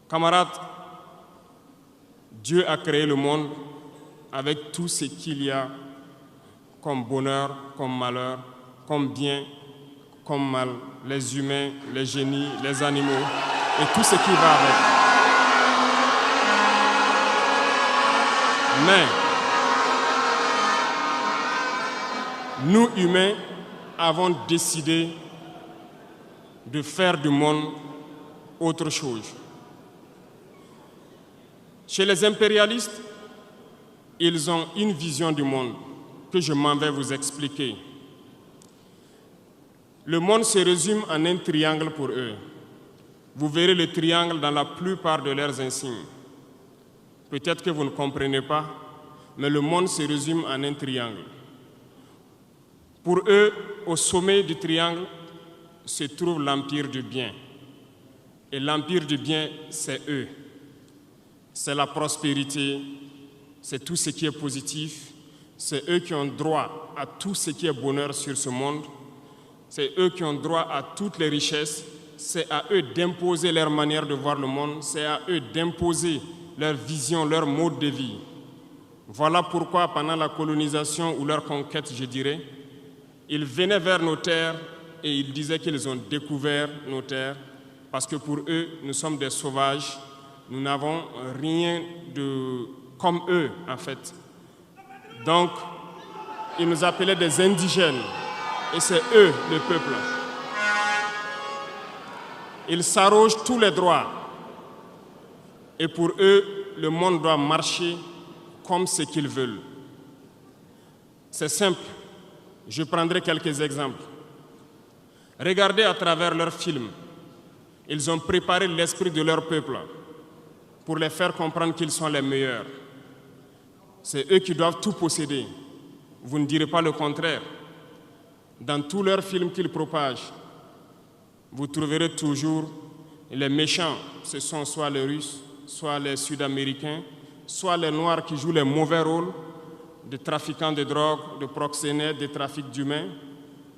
Camarades, Dieu a créé le monde avec tout ce qu'il y a comme bonheur, comme malheur, comme bien, comme mal, les humains, les génies, les animaux et tout ce qui va avec. Mais nous, humains, avons décidé de faire du monde autre chose. Chez les impérialistes, ils ont une vision du monde que je m'en vais vous expliquer. Le monde se résume en un triangle pour eux. Vous verrez le triangle dans la plupart de leurs insignes. Peut-être que vous ne comprenez pas, mais le monde se résume en un triangle. Pour eux, au sommet du triangle se trouve l'empire du bien. Et l'empire du bien, c'est eux. C'est la prospérité, c'est tout ce qui est positif. C'est eux qui ont droit à tout ce qui est bonheur sur ce monde. C'est eux qui ont droit à toutes les richesses. C'est à eux d'imposer leur manière de voir le monde. C'est à eux d'imposer leur vision, leur mode de vie. Voilà pourquoi, pendant la colonisation ou leur conquête, je dirais, ils venaient vers nos terres et ils disaient qu'ils ont découvert nos terres parce que pour eux, nous sommes des sauvages. Nous n'avons rien de comme eux, en fait. Donc, ils nous appelaient des indigènes. Et c'est eux, le peuple. Ils s'arrogent tous les droits. Et pour eux, le monde doit marcher comme ce qu'ils veulent. C'est simple. Je prendrai quelques exemples. Regardez à travers leurs films. Ils ont préparé l'esprit de leur peuple pour les faire comprendre qu'ils sont les meilleurs. C'est eux qui doivent tout posséder. Vous ne direz pas le contraire. Dans tous leurs films qu'ils propagent, vous trouverez toujours les méchants. Ce sont soit les Russes, soit les Sud-Américains, soit les Noirs qui jouent les mauvais rôles de trafiquants de drogue, de proxénètes, de trafic d'humains,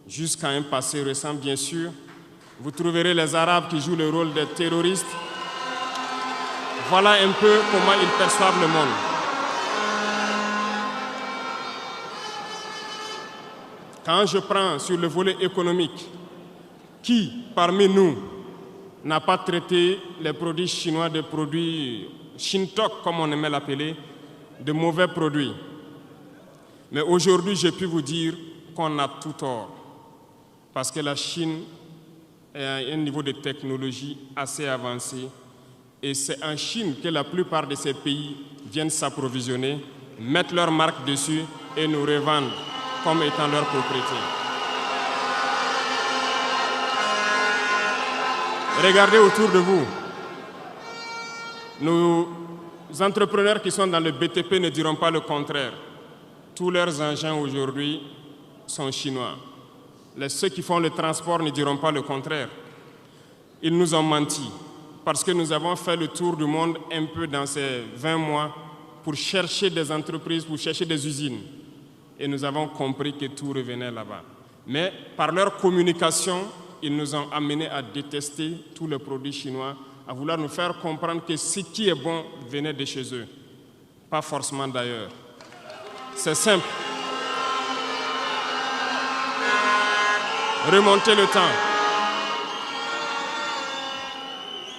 jusqu'à un passé récent, bien sûr. Vous trouverez les Arabes qui jouent le rôle des terroristes. Voilà un peu comment ils perçoivent le monde. Quand je prends sur le volet économique, qui parmi nous n'a pas traité les produits chinois de produits Shintok, comme on aimait l'appeler, de mauvais produits? Mais aujourd'hui, j'ai pu vous dire qu'on a tout tort, parce que la Chine est à un niveau de technologie assez avancé, et c'est en Chine que la plupart de ces pays viennent s'approvisionner, mettre leur marque dessus et nous revendent comme étant leur propriété. Regardez autour de vous. Nos entrepreneurs qui sont dans le BTP ne diront pas le contraire. Tous leurs engins aujourd'hui sont chinois. Ceux qui font le transport ne diront pas le contraire. Ils nous ont menti parce que nous avons fait le tour du monde un peu dans ces 20 mois pour chercher des entreprises, pour chercher des usines. Et nous avons compris que tout revenait là-bas. Mais par leur communication, ils nous ont amenés à détester tous les produits chinois, à vouloir nous faire comprendre que ce qui est bon venait de chez eux, pas forcément d'ailleurs. C'est simple. Remonter le temps.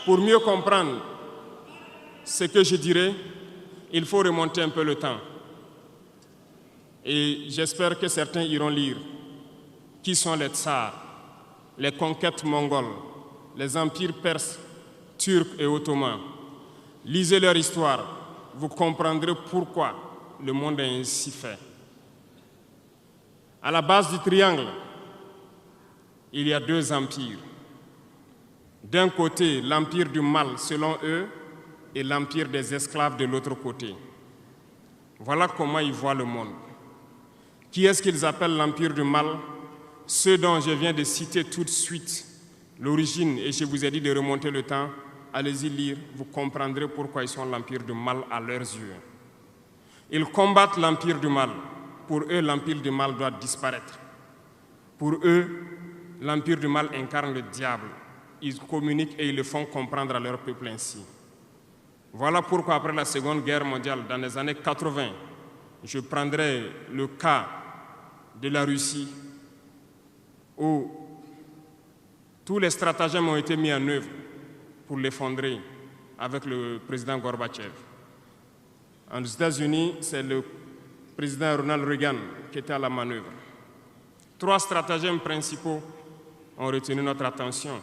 Pour mieux comprendre ce que je dirais, il faut remonter un peu le temps. Et j'espère que certains iront lire. Qui sont les tsars, les conquêtes mongoles, les empires perses, turcs et ottomans? Lisez leur histoire, vous comprendrez pourquoi le monde est ainsi fait. À la base du triangle, il y a deux empires. D'un côté, l'empire du mal, selon eux, et l'empire des esclaves de l'autre côté. Voilà comment ils voient le monde. Qui est-ce qu'ils appellent l'empire du mal? Ceux dont je viens de citer tout de suite l'origine, et je vous ai dit de remonter le temps, allez-y lire, vous comprendrez pourquoi ils sont l'empire du mal à leurs yeux. Ils combattent l'empire du mal. Pour eux, l'empire du mal doit disparaître. Pour eux, l'empire du mal incarne le diable. Ils communiquent et ils le font comprendre à leur peuple ainsi. Voilà pourquoi après la Seconde Guerre mondiale, dans les années 80, je prendrai le cas de la Russie où tous les stratagèmes ont été mis en œuvre pour l'effondrer avec le président Gorbatchev. Aux États-Unis, c'est le président Ronald Reagan qui était à la manœuvre. 3 stratagèmes principaux ont retenu notre attention.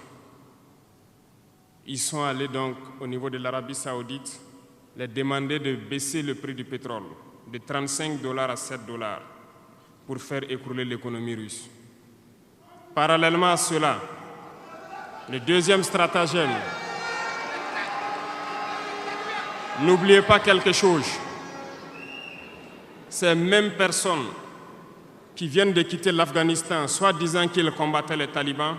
Ils sont allés donc au niveau de l'Arabie Saoudite les demander de baisser le prix du pétrole de 35 $ à 7 $ pour faire écrouler l'économie russe. Parallèlement à cela, le deuxième stratagème, n'oubliez pas quelque chose, ces mêmes personnes qui viennent de quitter l'Afghanistan, soit disant qu'ils combattaient les talibans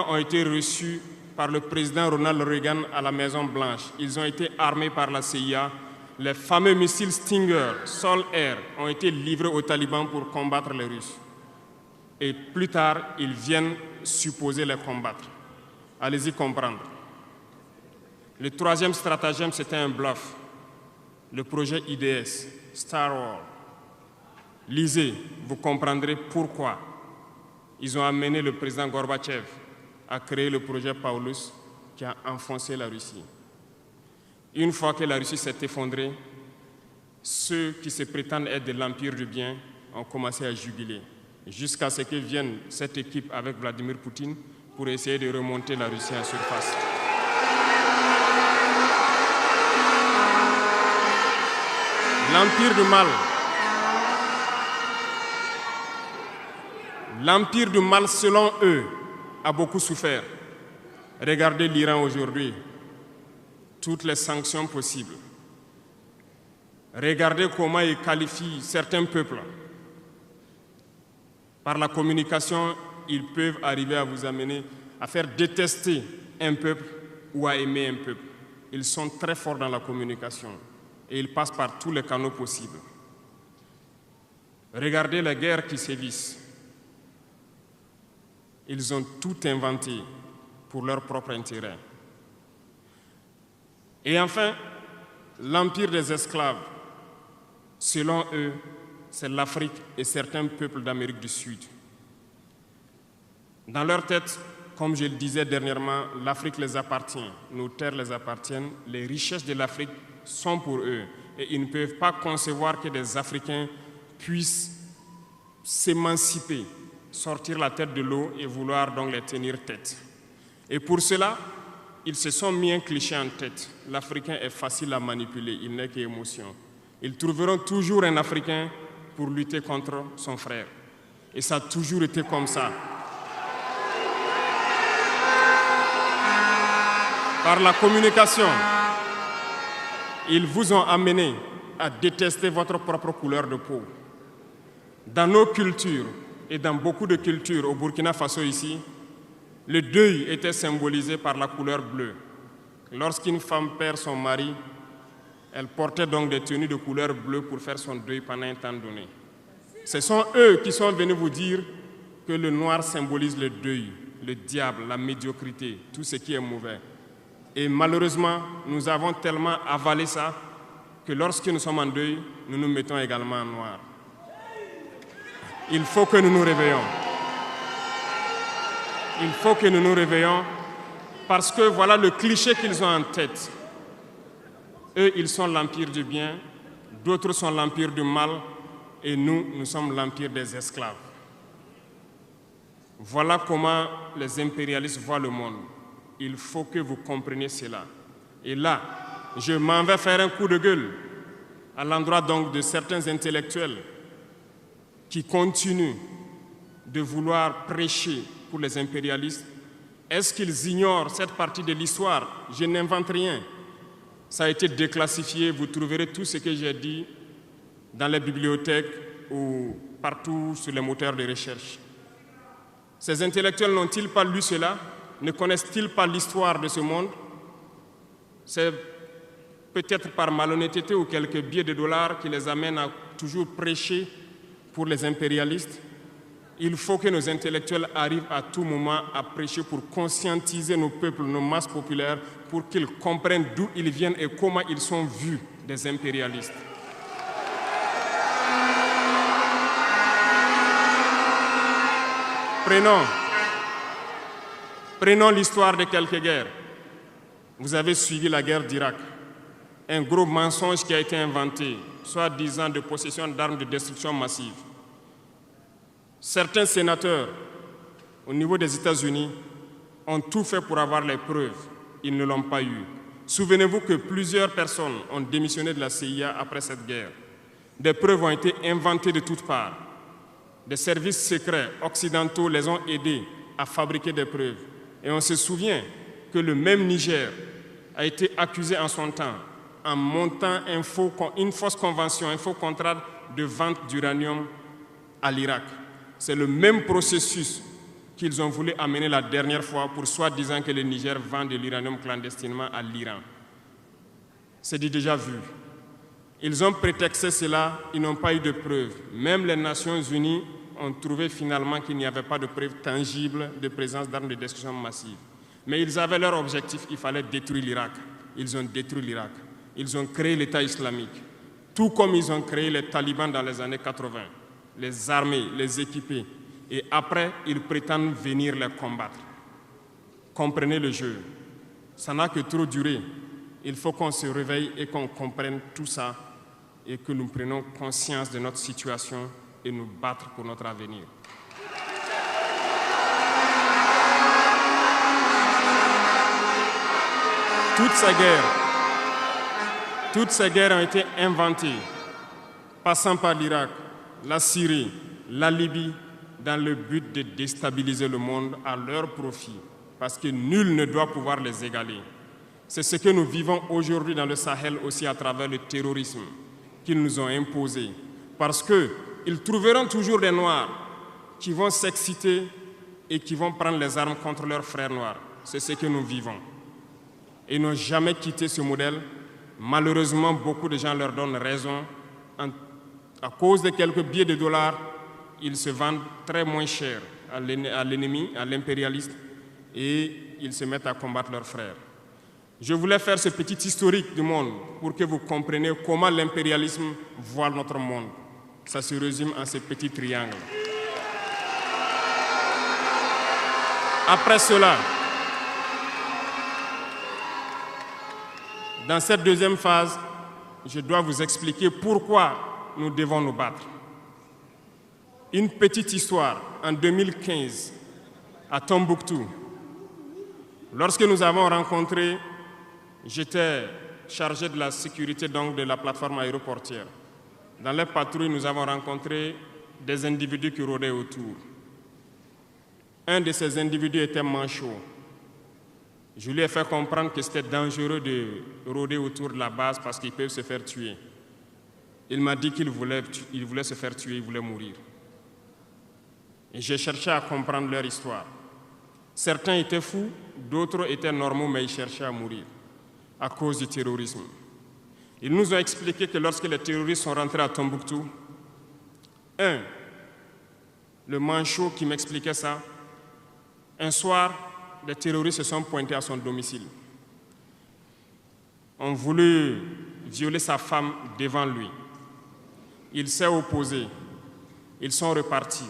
ont été reçus par le président Ronald Reagan à la Maison-Blanche. Ils ont été armés par la CIA. Les fameux missiles Stinger, Sol-Air, ont été livrés aux talibans pour combattre les Russes. Et plus tard, ils viennent supposer les combattre. Allez-y comprendre. Le troisième stratagème, c'était un bluff. Le projet IDS, Star Wars. Lisez, vous comprendrez pourquoi ils ont amené le président Gorbatchev à créer le projet Paulus qui a enfoncé la Russie. Une fois que la Russie s'est effondrée, ceux qui se prétendent être de l'Empire du bien ont commencé à juguler, jusqu'à ce que vienne cette équipe avec Vladimir Poutine pour essayer de remonter la Russie en surface. L'Empire du mal, selon eux, a beaucoup souffert. Regardez l'Iran aujourd'hui, toutes les sanctions possibles. Regardez comment ils qualifient certains peuples. Par la communication, ils peuvent arriver à vous amener à faire détester un peuple ou à aimer un peuple. Ils sont très forts dans la communication et ils passent par tous les canaux possibles. Regardez les guerres qui sévissent. Ils ont tout inventé pour leur propre intérêt. Et enfin, l'empire des esclaves, selon eux, c'est l'Afrique et certains peuples d'Amérique du Sud. Dans leur tête, comme je le disais dernièrement, l'Afrique les appartient, nos terres les appartiennent, les richesses de l'Afrique sont pour eux. Et ils ne peuvent pas concevoir que des Africains puissent s'émanciper, sortir la tête de l'eau et vouloir donc les tenir tête. Et pour cela, ils se sont mis un cliché en tête. L'Africain est facile à manipuler, il n'est qu'émotion. Ils trouveront toujours un Africain pour lutter contre son frère. Et ça a toujours été comme ça. Par la communication, ils vous ont amené à détester votre propre couleur de peau. Dans nos cultures, et dans beaucoup de cultures au Burkina Faso ici, le deuil était symbolisé par la couleur bleue. Lorsqu'une femme perd son mari, elle portait donc des tenues de couleur bleue pour faire son deuil pendant un temps donné. Ce sont eux qui sont venus vous dire que le noir symbolise le deuil, le diable, la médiocrité, tout ce qui est mauvais. Et malheureusement, nous avons tellement avalé ça que lorsque nous sommes en deuil, nous nous mettons également en noir. Il faut que nous nous réveillons. Il faut que nous nous réveillons parce que voilà le cliché qu'ils ont en tête. Eux, ils sont l'empire du bien, d'autres sont l'empire du mal et nous sommes l'empire des esclaves. Voilà comment les impérialistes voient le monde. Il faut que vous compreniez cela. Et là, je m'en vais faire un coup de gueule à l'endroit donc de certains intellectuels qui continuent de vouloir prêcher pour les impérialistes. Est-ce qu'ils ignorent cette partie de l'histoire? Je n'invente rien. Ça a été déclassifié, vous trouverez tout ce que j'ai dit dans les bibliothèques ou partout sur les moteurs de recherche. Ces intellectuels n'ont-ils pas lu cela? Ne connaissent-ils pas l'histoire de ce monde? C'est peut-être par malhonnêteté ou quelques billets de dollars qui les amènent à toujours prêcher pour les impérialistes. Il faut que nos intellectuels arrivent à tout moment à prêcher pour conscientiser nos peuples, nos masses populaires, pour qu'ils comprennent d'où ils viennent et comment ils sont vus des impérialistes. Prenons l'histoire de quelques guerres. Vous avez suivi la guerre d'Irak. Un gros mensonge qui a été inventé, soi-disant de possession d'armes de destruction massive. Certains sénateurs, au niveau des États-Unis, ont tout fait pour avoir les preuves. Ils ne l'ont pas eu. Souvenez-vous que plusieurs personnes ont démissionné de la CIA après cette guerre. Des preuves ont été inventées de toutes parts. Des services secrets occidentaux les ont aidés à fabriquer des preuves. Et on se souvient que le même Niger a été accusé en son temps en montant une fausse convention, un faux contrat de vente d'uranium à l'Irak. C'est le même processus qu'ils ont voulu amener la dernière fois pour soi-disant que le Niger vend de l'uranium clandestinement à l'Iran. C'est du déjà vu. Ils ont prétexté cela, ils n'ont pas eu de preuves. Même les Nations Unies ont trouvé finalement qu'il n'y avait pas de preuves tangibles de présence d'armes de destruction massive. Mais ils avaient leur objectif, il fallait détruire l'Irak. Ils ont détruit l'Irak. Ils ont créé l'État islamique. Tout comme ils ont créé les talibans dans les années 80. Les armer, les équiper. Et après, ils prétendent venir les combattre. Comprenez le jeu. Ça n'a que trop duré. Il faut qu'on se réveille et qu'on comprenne tout ça et que nous prenions conscience de notre situation et nous battre pour notre avenir. Toutes ces guerres ont été inventées, passant par l'Irak, la Syrie, la Libye, dans le but de déstabiliser le monde à leur profit, parce que nul ne doit pouvoir les égaler. C'est ce que nous vivons aujourd'hui dans le Sahel aussi à travers le terrorisme qu'ils nous ont imposé, parce qu'ils trouveront toujours des Noirs qui vont s'exciter et qui vont prendre les armes contre leurs frères noirs. C'est ce que nous vivons. Ils n'ont jamais quitté ce modèle. Malheureusement, beaucoup de gens leur donnent raison. À cause de quelques billets de dollars, ils se vendent très moins cher à l'ennemi, à l'impérialiste, et ils se mettent à combattre leurs frères. Je voulais faire ce petit historique du monde pour que vous compreniez comment l'impérialisme voit notre monde. Ça se résume en ces petits triangles. Après cela, dans cette deuxième phase, je dois vous expliquer pourquoi nous devons nous battre. Une petite histoire. En 2015, à Tombouctou, lorsque nous avons rencontré, j'étais chargé de la sécurité donc, de la plateforme aéroportière. Dans les patrouilles, nous avons rencontré des individus qui rôdaient autour. Un de ces individus était manchot. Je lui ai fait comprendre que c'était dangereux de rôder autour de la base parce qu'ils peuvent se faire tuer. Il m'a dit qu'il voulait se faire tuer, il voulait mourir. Et j'ai cherché à comprendre leur histoire. Certains étaient fous, d'autres étaient normaux, mais ils cherchaient à mourir à cause du terrorisme. Ils nous ont expliqué que lorsque les terroristes sont rentrés à Tombouctou, le manchot qui m'expliquait ça, un soir, les terroristes se sont pointés à son domicile. On voulu violer sa femme devant lui. Il s'est opposé. Ils sont repartis.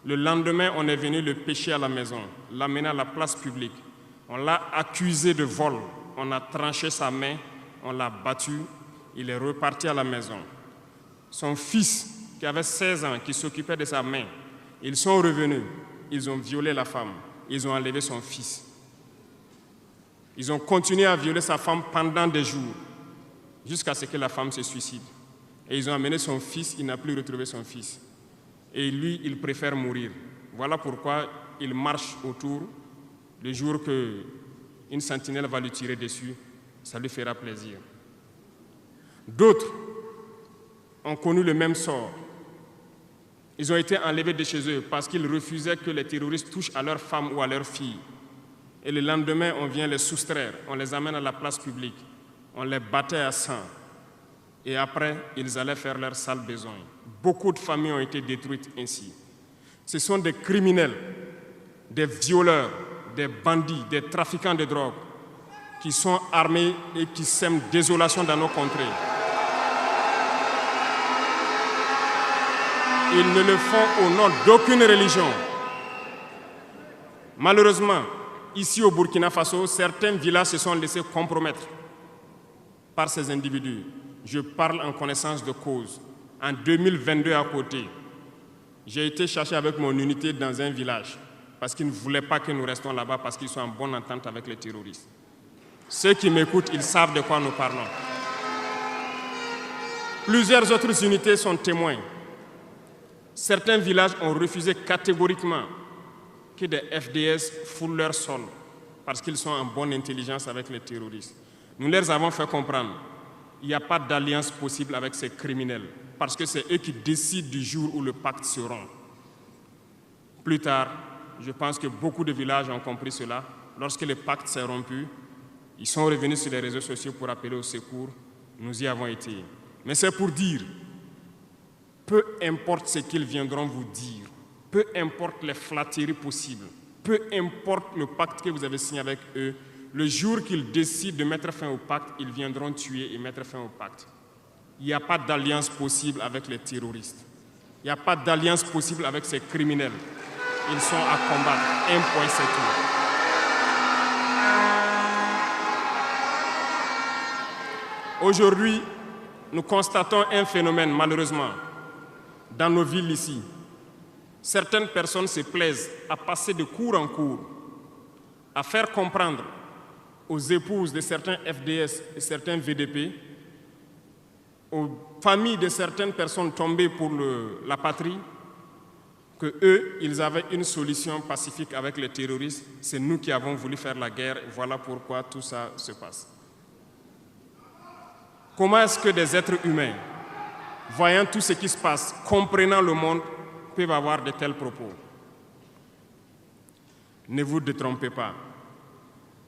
Le lendemain, on est venu le pêcher à la maison, l'amener à la place publique. On l'a accusé de vol. On a tranché sa main, on l'a battu. Il est reparti à la maison. Son fils, qui avait 16 ans, qui s'occupait de sa main, ils sont revenus. Ils ont violé la femme. Ils ont enlevé son fils. Ils ont continué à violer sa femme pendant des jours, jusqu'à ce que la femme se suicide. Et ils ont amené son fils, il n'a plus retrouvé son fils. Et lui, il préfère mourir. Voilà pourquoi il marche autour. Le jour qu'une sentinelle va lui tirer dessus, ça lui fera plaisir. D'autres ont connu le même sort. Ils ont été enlevés de chez eux parce qu'ils refusaient que les terroristes touchent à leurs femmes ou à leurs filles. Et le lendemain, on vient les soustraire, on les amène à la place publique, on les battait à sang. Et après, ils allaient faire leur sale besoin. Beaucoup de familles ont été détruites ainsi. Ce sont des criminels, des violeurs, des bandits, des trafiquants de drogue qui sont armés et qui sèment désolation dans nos contrées. Ils ne le font au nom d'aucune religion. Malheureusement, ici au Burkina Faso, certains villages se sont laissés compromettre par ces individus. Je parle en connaissance de cause. En 2022 à côté, j'ai été chercher avec mon unité dans un village parce qu'ils ne voulaient pas que nous restions là-bas parce qu'ils sont en bonne entente avec les terroristes. Ceux qui m'écoutent, ils savent de quoi nous parlons. Plusieurs autres unités sont témoins. Certains villages ont refusé catégoriquement que des FDS foulent leur sol parce qu'ils sont en bonne intelligence avec les terroristes. Nous leur avons fait comprendre qu'il n'y a pas d'alliance possible avec ces criminels parce que c'est eux qui décident du jour où le pacte se rompt. Plus tard, je pense que beaucoup de villages ont compris cela. Lorsque le pacte s'est rompu, ils sont revenus sur les réseaux sociaux pour appeler au secours. Nous y avons été. Mais c'est pour dire, peu importe ce qu'ils viendront vous dire, peu importe les flatteries possibles, peu importe le pacte que vous avez signé avec eux, le jour qu'ils décident de mettre fin au pacte, ils viendront tuer et mettre fin au pacte. Il n'y a pas d'alliance possible avec les terroristes. Il n'y a pas d'alliance possible avec ces criminels. Ils sont à combattre. Un point, c'est tout. Aujourd'hui, nous constatons un phénomène, malheureusement, dans nos villes ici. Certaines personnes se plaisent à passer de cour en cour, à faire comprendre aux épouses de certains FDS et certains VDP, aux familles de certaines personnes tombées pour la patrie, que eux, ils avaient une solution pacifique avec les terroristes. C'est nous qui avons voulu faire la guerre. Voilà pourquoi tout ça se passe. Comment est-ce que des êtres humains, voyant tout ce qui se passe, comprenant le monde, peuvent avoir de tels propos? Ne vous détrompez pas.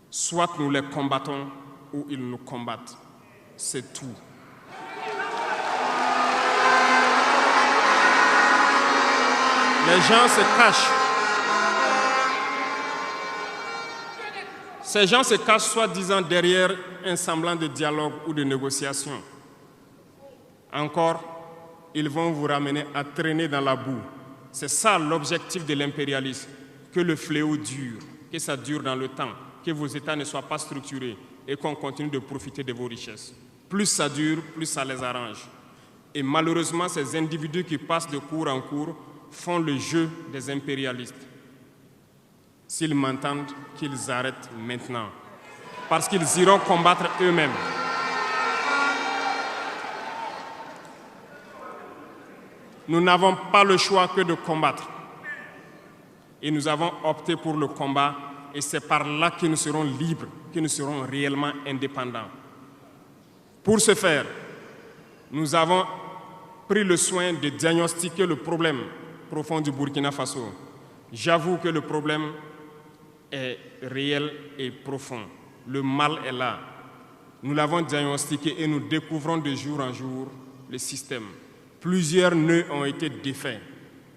Soit nous les combattons ou ils nous combattent. C'est tout. Les gens se cachent. Ces gens se cachent soi-disant derrière un semblant de dialogue ou de négociation. Encore, ils vont vous ramener à traîner dans la boue. C'est ça l'objectif de l'impérialisme, que le fléau dure, que ça dure dans le temps, que vos États ne soient pas structurés et qu'on continue de profiter de vos richesses. Plus ça dure, plus ça les arrange. Et malheureusement, ces individus qui passent de cour en cour font le jeu des impérialistes. S'ils m'entendent, qu'ils arrêtent maintenant, parce qu'ils iront combattre eux-mêmes. Nous n'avons pas le choix que de combattre. Et nous avons opté pour le combat, et c'est par là que nous serons libres, que nous serons réellement indépendants. Pour ce faire, nous avons pris le soin de diagnostiquer le problème profond du Burkina Faso. J'avoue que le problème est réel et profond. Le mal est là. Nous l'avons diagnostiqué et nous découvrons de jour en jour le système. Plusieurs nœuds ont été défaits,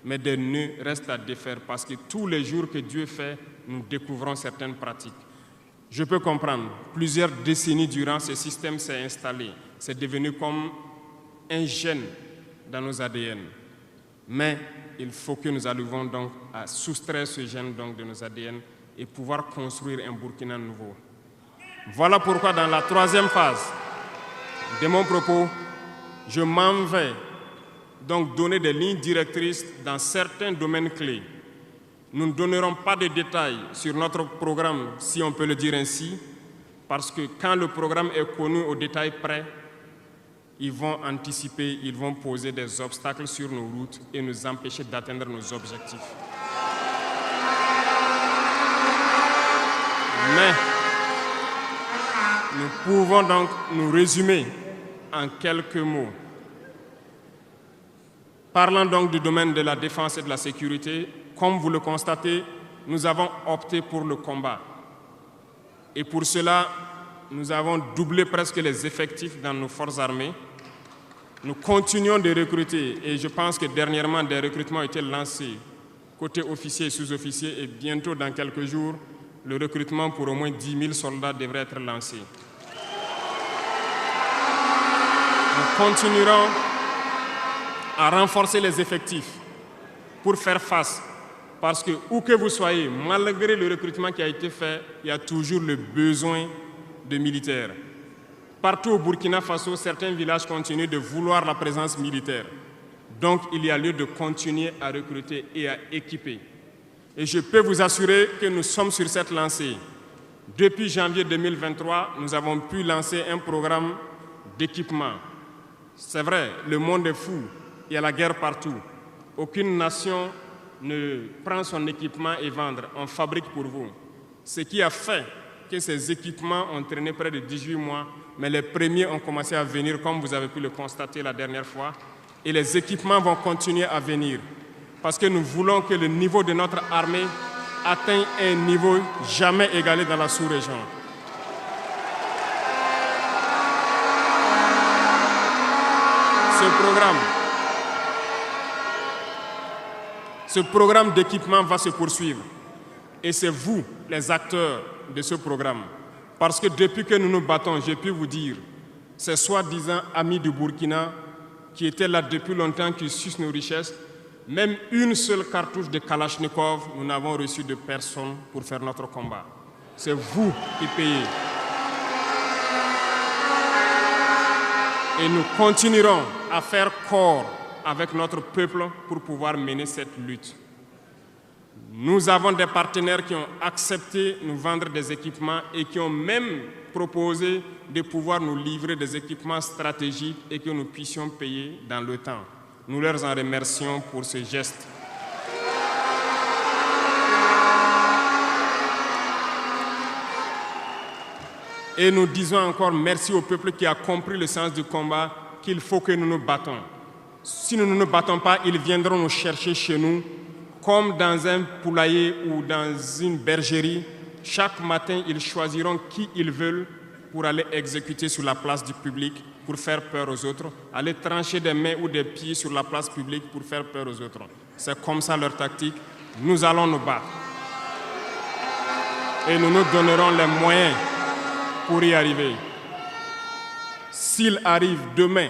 mais des nœuds restent à défaire parce que tous les jours que Dieu fait, nous découvrons certaines pratiques. Je peux comprendre, plusieurs décennies durant, ce système s'est installé. C'est devenu comme un gène dans nos ADN. Mais il faut que nous arrivions donc à soustraire ce gène donc de nos ADN et pouvoir construire un Burkina nouveau. Voilà pourquoi dans la troisième phase de mon propos, je m'en vais donc donner des lignes directrices dans certains domaines clés. Nous ne donnerons pas de détails sur notre programme, si on peut le dire ainsi, parce que quand le programme est connu au détail près, ils vont anticiper, ils vont poser des obstacles sur nos routes et nous empêcher d'atteindre nos objectifs. Mais nous pouvons donc nous résumer en quelques mots. Parlant donc du domaine de la défense et de la sécurité, comme vous le constatez, nous avons opté pour le combat. Et pour cela, nous avons doublé presque les effectifs dans nos forces armées. Nous continuons de recruter et je pense que dernièrement, des recrutements ont été lancés côté officiers et sous-officiers, et bientôt, dans quelques jours, le recrutement pour au moins 10 000 soldats devrait être lancé. Nous continuerons à renforcer les effectifs pour faire face, parce que où que vous soyez, malgré le recrutement qui a été fait, il y a toujours le besoin de militaires. Partout au Burkina Faso, certains villages continuent de vouloir la présence militaire. Donc, il y a lieu de continuer à recruter et à équiper. Et je peux vous assurer que nous sommes sur cette lancée. Depuis janvier 2023, nous avons pu lancer un programme d'équipement. C'est vrai, le monde est fou, il y a la guerre partout. Aucune nation ne prend son équipement et vend, on fabrique pour vous. Ce qui a fait que ces équipements ont traîné près de 18 mois, mais les premiers ont commencé à venir, comme vous avez pu le constater la dernière fois, et les équipements vont continuer à venir, parce que nous voulons que le niveau de notre armée atteigne un niveau jamais égalé dans la sous-région. Ce programme d'équipement va se poursuivre. Et c'est vous, les acteurs de ce programme. Parce que depuis que nous nous battons, j'ai pu vous dire, ces soi-disant amis du Burkina qui étaient là depuis longtemps, qui sucent nos richesses, même une seule cartouche de Kalachnikov, nous n'avons reçu de personne pour faire notre combat. C'est vous qui payez. Et nous continuerons à faire corps avec notre peuple pour pouvoir mener cette lutte. Nous avons des partenaires qui ont accepté de nous vendre des équipements et qui ont même proposé de pouvoir nous livrer des équipements stratégiques et que nous puissions payer dans le temps. Nous leur en remercions pour ce geste. Et nous disons encore merci au peuple qui a compris le sens du combat, qu'il faut que nous nous battons. Si nous ne nous battons pas, ils viendront nous chercher chez nous, comme dans un poulailler ou dans une bergerie. Chaque matin, ils choisiront qui ils veulent pour aller exécuter sur la place du public, pour faire peur aux autres, aller trancher des mains ou des pieds sur la place publique pour faire peur aux autres. C'est comme ça leur tactique. Nous allons nous battre. Et nous nous donnerons les moyens pour y arriver. S'il arrive demain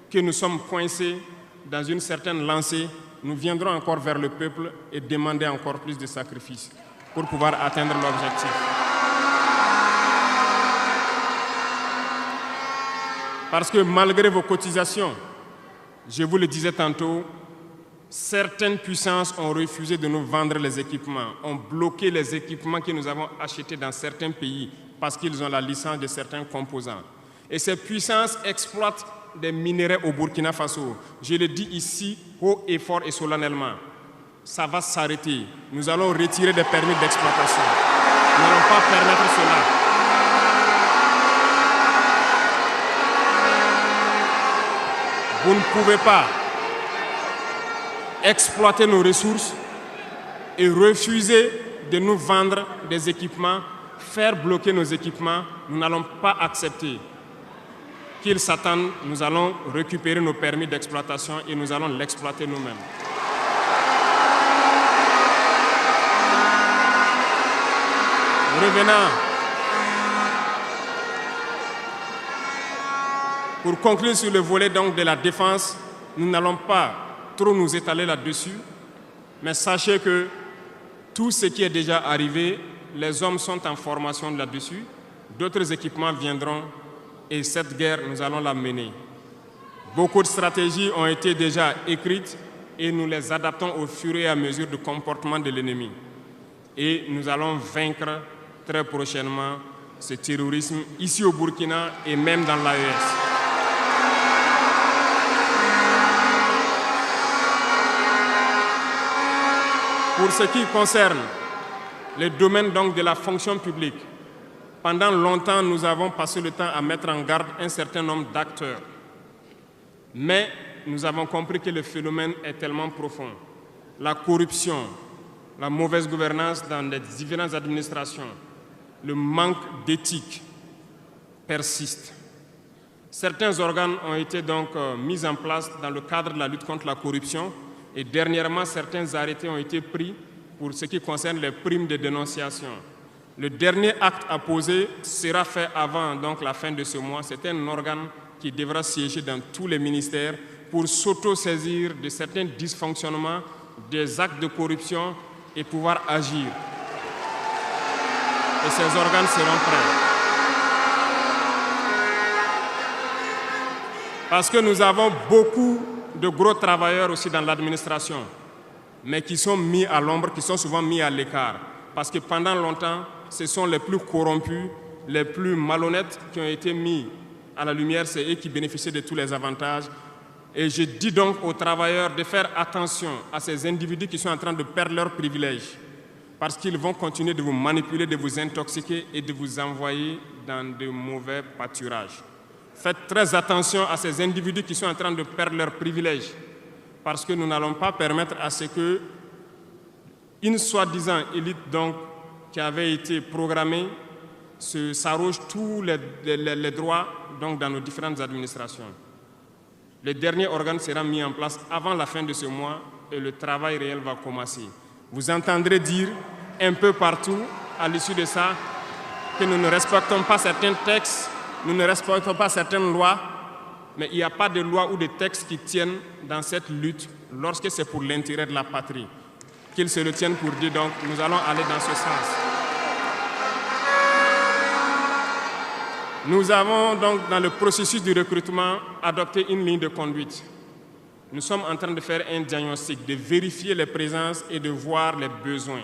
que nous sommes coincés dans une certaine lancée, nous viendrons encore vers le peuple et demander encore plus de sacrifices pour pouvoir atteindre l'objectif. Parce que malgré vos cotisations, je vous le disais tantôt, certaines puissances ont refusé de nous vendre les équipements, ont bloqué les équipements que nous avons achetés dans certains pays parce qu'ils ont la licence de certains composants. Et ces puissances exploitent des minerais au Burkina Faso. Je le dis ici, haut et fort et solennellement. Ça va s'arrêter. Nous allons retirer des permis d'exploitation. Nous n'allons pas permettre cela. Vous ne pouvez pas exploiter nos ressources et refuser de nous vendre des équipements, faire bloquer nos équipements. Nous n'allons pas accepter. Qu'ils s'attendent, nous allons récupérer nos permis d'exploitation et nous allons l'exploiter nous-mêmes. Revenant. Pour conclure sur le volet donc de la défense, nous n'allons pas trop nous étaler là-dessus, mais sachez que tout ce qui est déjà arrivé, les hommes sont en formation là-dessus, d'autres équipements viendront. Et cette guerre, nous allons la mener. Beaucoup de stratégies ont été déjà écrites et nous les adaptons au fur et à mesure du comportement de l'ennemi. Et nous allons vaincre très prochainement ce terrorisme ici au Burkina et même dans l'AES. Pour ce qui concerne le domaine donc de la fonction publique, pendant longtemps, nous avons passé le temps à mettre en garde un certain nombre d'acteurs. Mais nous avons compris que le phénomène est tellement profond. La corruption, la mauvaise gouvernance dans les différentes administrations, le manque d'éthique persiste. Certains organes ont été donc mis en place dans le cadre de la lutte contre la corruption Et dernièrement, certains arrêtés ont été pris pour ce qui concerne les primes de dénonciation. Le dernier acte à poser sera fait avant donc, la fin de ce mois. C'est un organe qui devra siéger dans tous les ministères pour s'auto-saisir de certains dysfonctionnements, des actes de corruption et pouvoir agir. Et ces organes seront prêts. Parce que nous avons beaucoup de gros travailleurs aussi dans l'administration, mais qui sont mis à l'ombre, qui sont souvent mis à l'écart. Parce que pendant longtemps, ce sont les plus corrompus, les plus malhonnêtes qui ont été mis à la lumière, c'est eux qui bénéficient de tous les avantages. Et je dis donc aux travailleurs de faire attention à ces individus qui sont en train de perdre leurs privilèges, parce qu'ils vont continuer de vous manipuler, de vous intoxiquer et de vous envoyer dans de mauvais pâturages. Faites très attention à ces individus qui sont en train de perdre leurs privilèges, parce que nous n'allons pas permettre à ce que une soi-disant élite donc, qui avait été programmée s'arroge tous les droits donc, dans nos différentes administrations. Le dernier organe sera mis en place avant la fin de ce mois et le travail réel va commencer. Vous entendrez dire un peu partout, à l'issue de ça, que nous ne respectons pas certains textes, nous ne respectons pas certaines lois, mais il n'y a pas de loi ou de textes qui tiennent dans cette lutte lorsque c'est pour l'intérêt de la patrie. Qu'ils se le tiennent pour dire, donc, nous allons aller dans ce sens. Nous avons donc, dans le processus du recrutement, adopté une ligne de conduite. Nous sommes en train de faire un diagnostic, de vérifier les présences et de voir les besoins.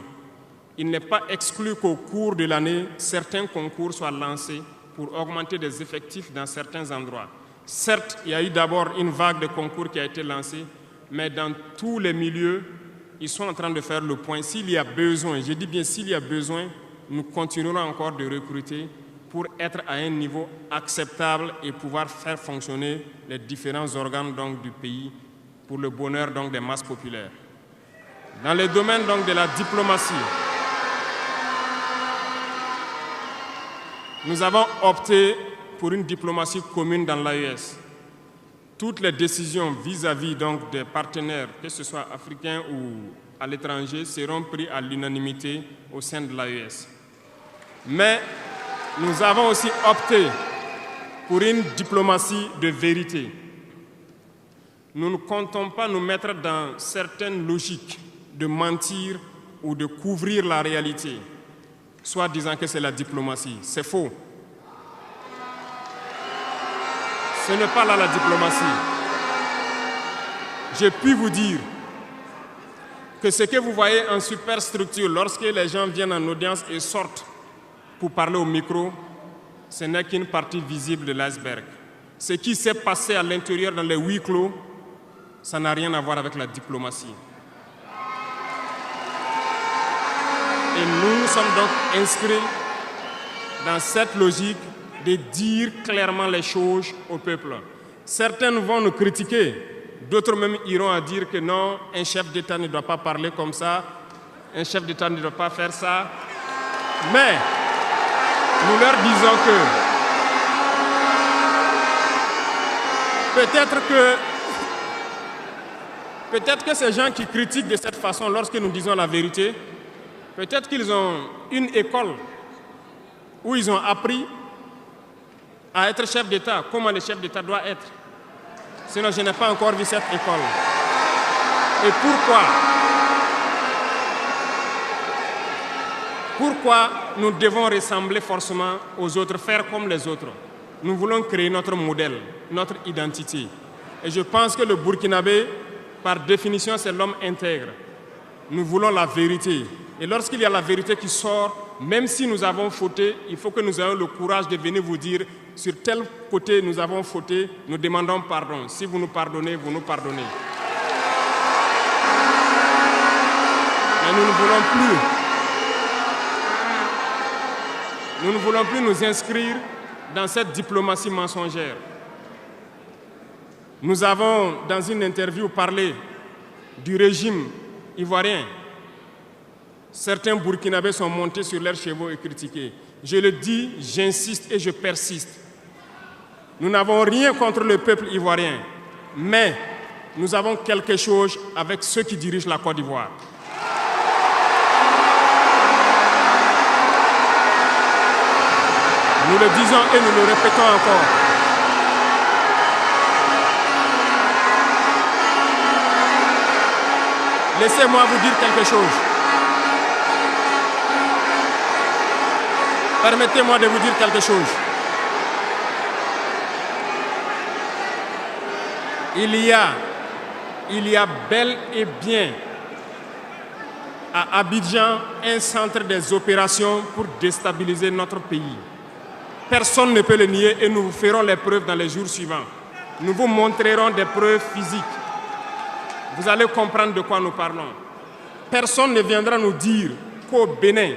Il n'est pas exclu qu'au cours de l'année, certains concours soient lancés pour augmenter des effectifs dans certains endroits. Certes, il y a eu d'abord une vague de concours qui a été lancée, mais dans tous les milieux, ils sont en train de faire le point. S'il y a besoin, je dis bien s'il y a besoin, nous continuerons encore de recruter pour être à un niveau acceptable et pouvoir faire fonctionner les différents organes donc, du pays pour le bonheur donc, des masses populaires. Dans le domaine donc, de la diplomatie, nous avons opté pour une diplomatie commune dans l'AES. Toutes les décisions vis-à-vis donc, des partenaires, que ce soit africains ou à l'étranger, seront prises à l'unanimité au sein de l'AES. Mais nous avons aussi opté pour une diplomatie de vérité. Nous ne comptons pas nous mettre dans certaines logiques de mentir ou de couvrir la réalité, soit disant que c'est la diplomatie. C'est faux. Ce n'est pas là la diplomatie. J'ai pu vous dire que ce que vous voyez en superstructure, lorsque les gens viennent en audience et sortent pour parler au micro, ce n'est qu'une partie visible de l'iceberg. Ce qui s'est passé à l'intérieur dans les huis clos, ça n'a rien à voir avec la diplomatie. Et nous sommes donc inscrits dans cette logique de dire clairement les choses au peuple. Certains vont nous critiquer, d'autres même iront à dire que non, un chef d'État ne doit pas parler comme ça, un chef d'État ne doit pas faire ça. Mais nous leur disons que peut-être que ces gens qui critiquent de cette façon, lorsque nous disons la vérité, peut-être qu'ils ont une école où ils ont appris à être chef d'État, comment le chef d'État doit être. Sinon, je n'ai pas encore vu cette école. Et pourquoi nous devons ressembler forcément aux autres, faire comme les autres? Nous voulons créer notre modèle, notre identité. Et je pense que le Burkinabé, par définition, c'est l'homme intègre. Nous voulons la vérité. Et lorsqu'il y a la vérité qui sort, même si nous avons fauté, il faut que nous ayons le courage de venir vous dire sur tel côté nous avons fauté, nous demandons pardon. Si vous nous pardonnez, vous nous pardonnez. Mais nous ne voulons plus nous inscrire dans cette diplomatie mensongère. Nous avons, dans une interview, parlé du régime ivoirien. Certains Burkinabés sont montés sur leurs chevaux et critiqués. Je le dis, j'insiste et je persiste. Nous n'avons rien contre le peuple ivoirien, mais nous avons quelque chose avec ceux qui dirigent la Côte d'Ivoire. Nous le disons et nous le répétons encore. Laissez-moi vous dire quelque chose. Permettez-moi de vous dire quelque chose. Il y a bel et bien à Abidjan un centre des opérations pour déstabiliser notre pays. Personne ne peut le nier et nous vous ferons les preuves dans les jours suivants. Nous vous montrerons des preuves physiques. Vous allez comprendre de quoi nous parlons. Personne ne viendra nous dire qu'au Bénin,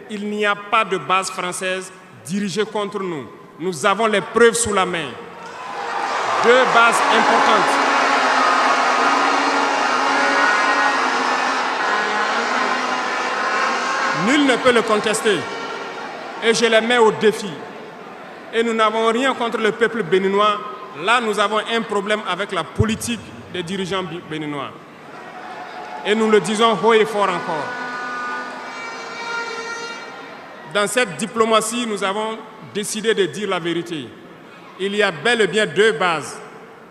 il n'y a pas de base française dirigée contre nous. Nous avons les preuves sous la main. 2 bases importantes. Nul ne peut le contester. Et je les mets au défi. Et nous n'avons rien contre le peuple béninois. Là, nous avons un problème avec la politique des dirigeants béninois. Et nous le disons haut et fort encore. Dans cette diplomatie, nous avons décidé de dire la vérité. Il y a bel et bien 2 bases,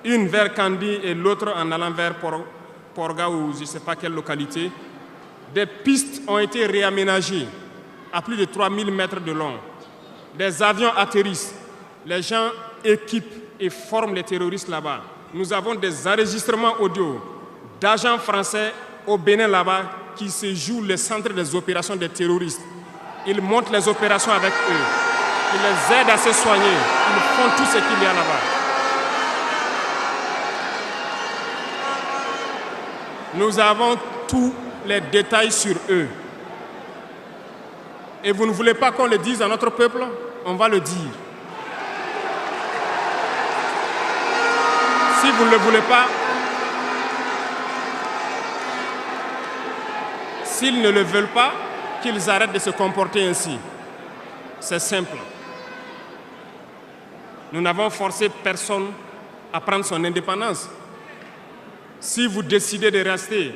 une vers Kandi et l'autre en allant vers Porga ou je ne sais pas quelle localité. Des pistes ont été réaménagées à plus de 3000 mètres de long. Des avions atterrissent, les gens équipent et forment les terroristes là-bas. Nous avons des enregistrements audio d'agents français au Bénin là-bas qui se jouent le centre des opérations des terroristes. Ils montent les opérations avec eux. Ils les aident à se soigner. Ils font tout ce qu'il y a là-bas. Nous avons tous les détails sur eux. Et vous ne voulez pas qu'on le dise à notre peuple? On va le dire. Si vous ne le voulez pas, s'ils ne le veulent pas, qu'ils arrêtent de se comporter ainsi. C'est simple. Nous n'avons forcé personne à prendre son indépendance. Si vous décidez de rester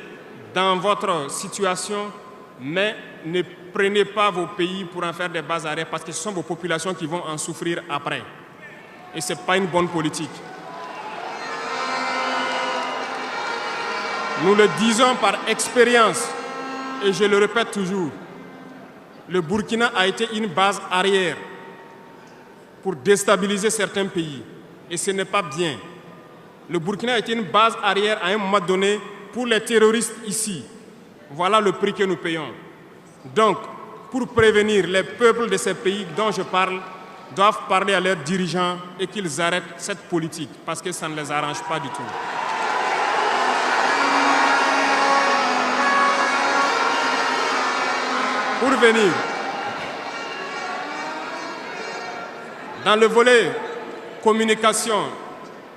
dans votre situation, mais ne prenez pas vos pays pour en faire des bases arrêts parce que ce sont vos populations qui vont en souffrir après. Et ce n'est pas une bonne politique. Nous le disons par expérience, et je le répète toujours, le Burkina a été une base arrière pour déstabiliser certains pays. Et ce n'est pas bien. Le Burkina a été une base arrière à un moment donné pour les terroristes ici. Voilà le prix que nous payons. Donc, pour prévenir les peuples de ces pays dont je parle, doivent parler à leurs dirigeants et qu'ils arrêtent cette politique parce que ça ne les arrange pas du tout. Pour venir, dans le volet communication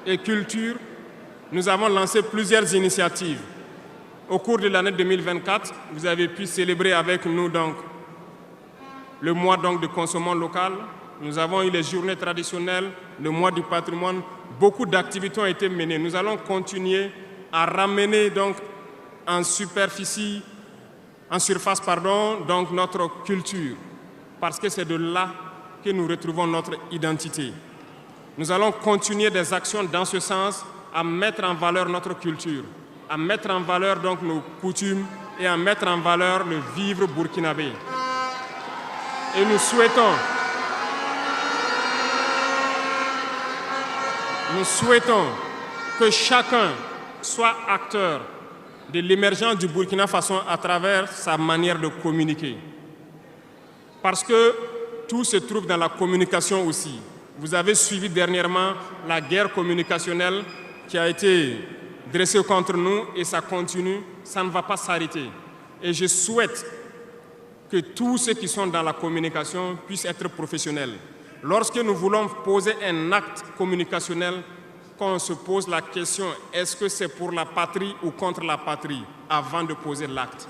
et culture, nous avons lancé plusieurs initiatives. Au cours de l'année 2024, vous avez pu célébrer avec nous donc, le mois donc, de consommation locale. Nous avons eu les journées traditionnelles, le mois du patrimoine. Beaucoup d'activités ont été menées. Nous allons continuer à ramener donc, en surface, donc notre culture, parce que c'est de là que nous retrouvons notre identité. Nous allons continuer des actions dans ce sens, à mettre en valeur notre culture, à mettre en valeur donc nos coutumes et à mettre en valeur le vivre burkinabé. Et nous souhaitons que chacun soit acteur de l'émergence du Burkina Faso à travers sa manière de communiquer. Parce que tout se trouve dans la communication aussi. Vous avez suivi dernièrement la guerre communicationnelle qui a été dressée contre nous et ça continue, ça ne va pas s'arrêter. Et je souhaite que tous ceux qui sont dans la communication puissent être professionnels. Lorsque nous voulons poser un acte communicationnel, qu'on se pose la question, est-ce que c'est pour la patrie ou contre la patrie, avant de poser l'acte.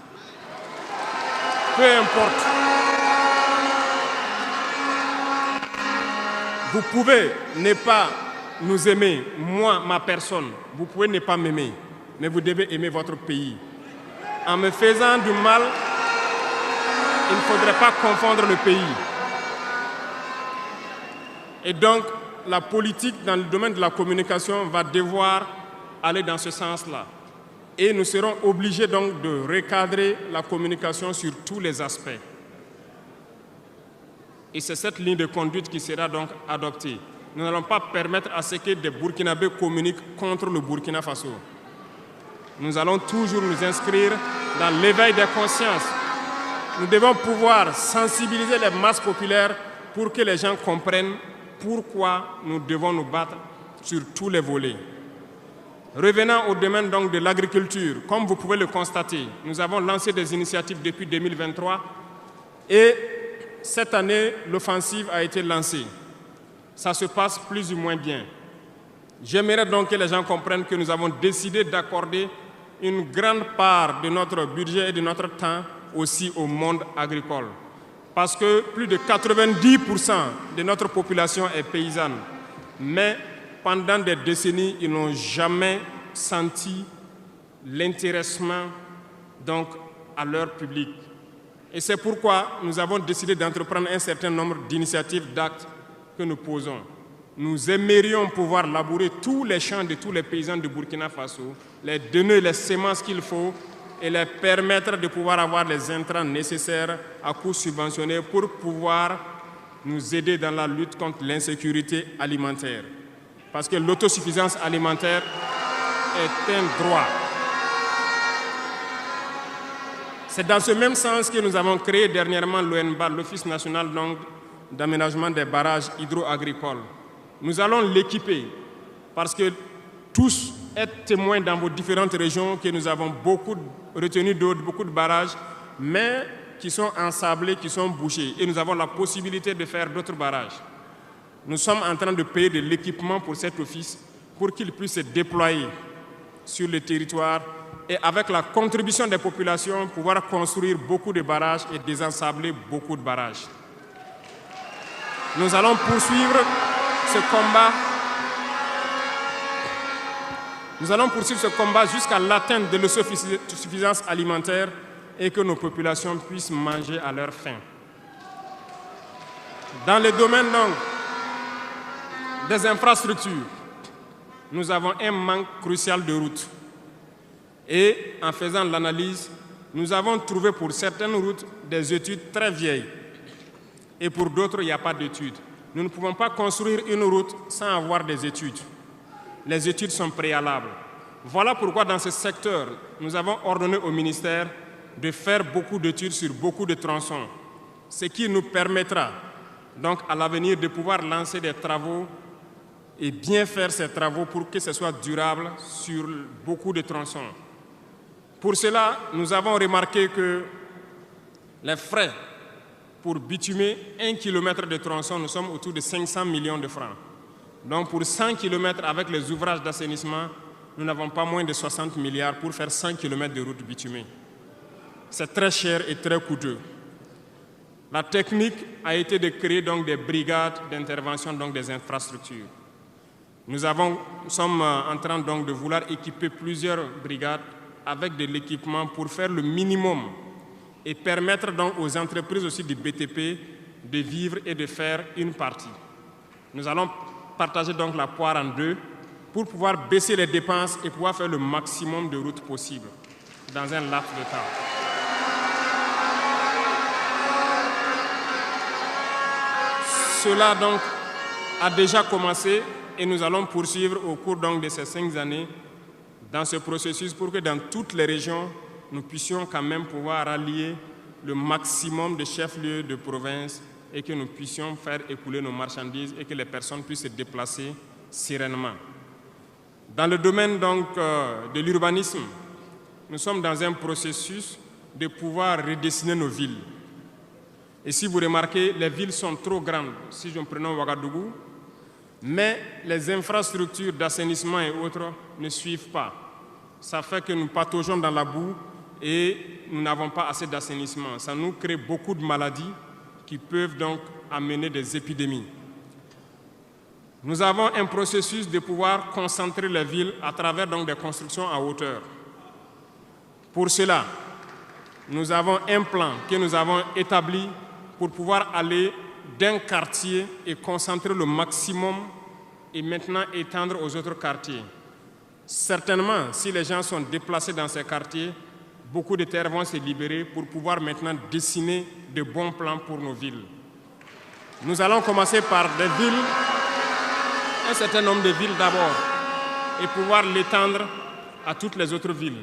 Peu importe. Vous pouvez ne pas nous aimer, moi, ma personne. Vous pouvez ne pas m'aimer. mais vous devez aimer votre pays. En me faisant du mal, il ne faudrait pas confondre le pays. Et donc, la politique dans le domaine de la communication va devoir aller dans ce sens-là. Et nous serons obligés donc de recadrer la communication sur tous les aspects. Et c'est cette ligne de conduite qui sera donc adoptée. Nous n'allons pas permettre à ce que des Burkinabés communiquent contre le Burkina Faso. Nous allons toujours nous inscrire dans l'éveil des consciences. Nous devons pouvoir sensibiliser les masses populaires pour que les gens comprennent pourquoi nous devons nous battre sur tous les volets. Revenant au domaine donc de l'agriculture, comme vous pouvez le constater, nous avons lancé des initiatives depuis 2023 et cette année, l'offensive a été lancée. Ça se passe plus ou moins bien. J'aimerais donc que les gens comprennent que nous avons décidé d'accorder une grande part de notre budget et de notre temps aussi au monde agricole. Parce que plus de 90% de notre population est paysanne. Mais pendant des décennies, ils n'ont jamais senti l'intéressement donc, à leur public. Et c'est pourquoi nous avons décidé d'entreprendre un certain nombre d'initiatives, d'actes que nous posons. Nous aimerions pouvoir labourer tous les champs de tous les paysans de Burkina Faso, les donner les semences qu'il faut et les permettre de pouvoir avoir les intrants nécessaires à coût subventionné pour pouvoir nous aider dans la lutte contre l'insécurité alimentaire. Parce que l'autosuffisance alimentaire est un droit. C'est dans ce même sens que nous avons créé dernièrement l'ONBA, l'Office national d'aménagement des barrages hydro-agricoles. Nous allons l'équiper parce que tous êtes témoins dans vos différentes régions que nous avons beaucoup de retenues d'eau, beaucoup de barrages, mais qui sont ensablés, qui sont bouchés. Et nous avons la possibilité de faire d'autres barrages. Nous sommes en train de payer de l'équipement pour cet office pour qu'il puisse se déployer sur le territoire et avec la contribution des populations, pouvoir construire beaucoup de barrages et désensabler beaucoup de barrages. Nous allons poursuivre ce combat. Nous allons poursuivre ce combat jusqu'à l'atteinte de l'autosuffisance alimentaire et que nos populations puissent manger à leur faim. Dans le domaine donc, des infrastructures, nous avons un manque crucial de routes. Et en faisant l'analyse, nous avons trouvé pour certaines routes des études très vieilles. Et pour d'autres, il n'y a pas d'études. Nous ne pouvons pas construire une route sans avoir des études. Les études sont préalables. Voilà pourquoi dans ce secteur, nous avons ordonné au ministère de faire beaucoup d'études sur beaucoup de tronçons, ce qui nous permettra donc à l'avenir de pouvoir lancer des travaux et bien faire ces travaux pour que ce soit durable sur beaucoup de tronçons. Pour cela, nous avons remarqué que les frais pour bitumer 1 km de tronçon, nous sommes autour de 500 millions de francs. Donc pour 100 km avec les ouvrages d'assainissement, nous n'avons pas moins de 60 milliards pour faire 100 km de route bitumée. C'est très cher et très coûteux. La technique a été de créer donc des brigades d'intervention, donc des infrastructures. Nous sommes en train donc de vouloir équiper plusieurs brigades avec de l'équipement pour faire le minimum et permettre donc aux entreprises aussi du BTP de vivre et de faire une partie. Nous allons partager donc la poire en deux pour pouvoir baisser les dépenses et pouvoir faire le maximum de routes possibles dans un laps de temps. Cela donc a déjà commencé et nous allons poursuivre au cours donc de ces 5 années dans ce processus pour que dans toutes les régions, nous puissions quand même pouvoir rallier le maximum de chefs-lieux de province et que nous puissions faire écouler nos marchandises et que les personnes puissent se déplacer sereinement. Dans le domaine donc, de l'urbanisme, nous sommes dans un processus de pouvoir redessiner nos villes. Et si vous remarquez, les villes sont trop grandes, si je prends Ouagadougou, mais les infrastructures d'assainissement et autres ne suivent pas. Ça fait que nous pataugeons dans la boue et nous n'avons pas assez d'assainissement. Ça nous crée beaucoup de maladies qui peuvent donc amener des épidémies. Nous avons un processus de pouvoir concentrer les villes à travers donc, des constructions en hauteur. Pour cela, nous avons un plan que nous avons établi pour pouvoir aller d'un quartier et concentrer le maximum et maintenant étendre aux autres quartiers. Certainement, si les gens sont déplacés dans ces quartiers, beaucoup de terres vont se libérer pour pouvoir maintenant dessiner de bons plans pour nos villes. Nous allons commencer par des villes, un certain nombre de villes d'abord, et pouvoir l'étendre à toutes les autres villes.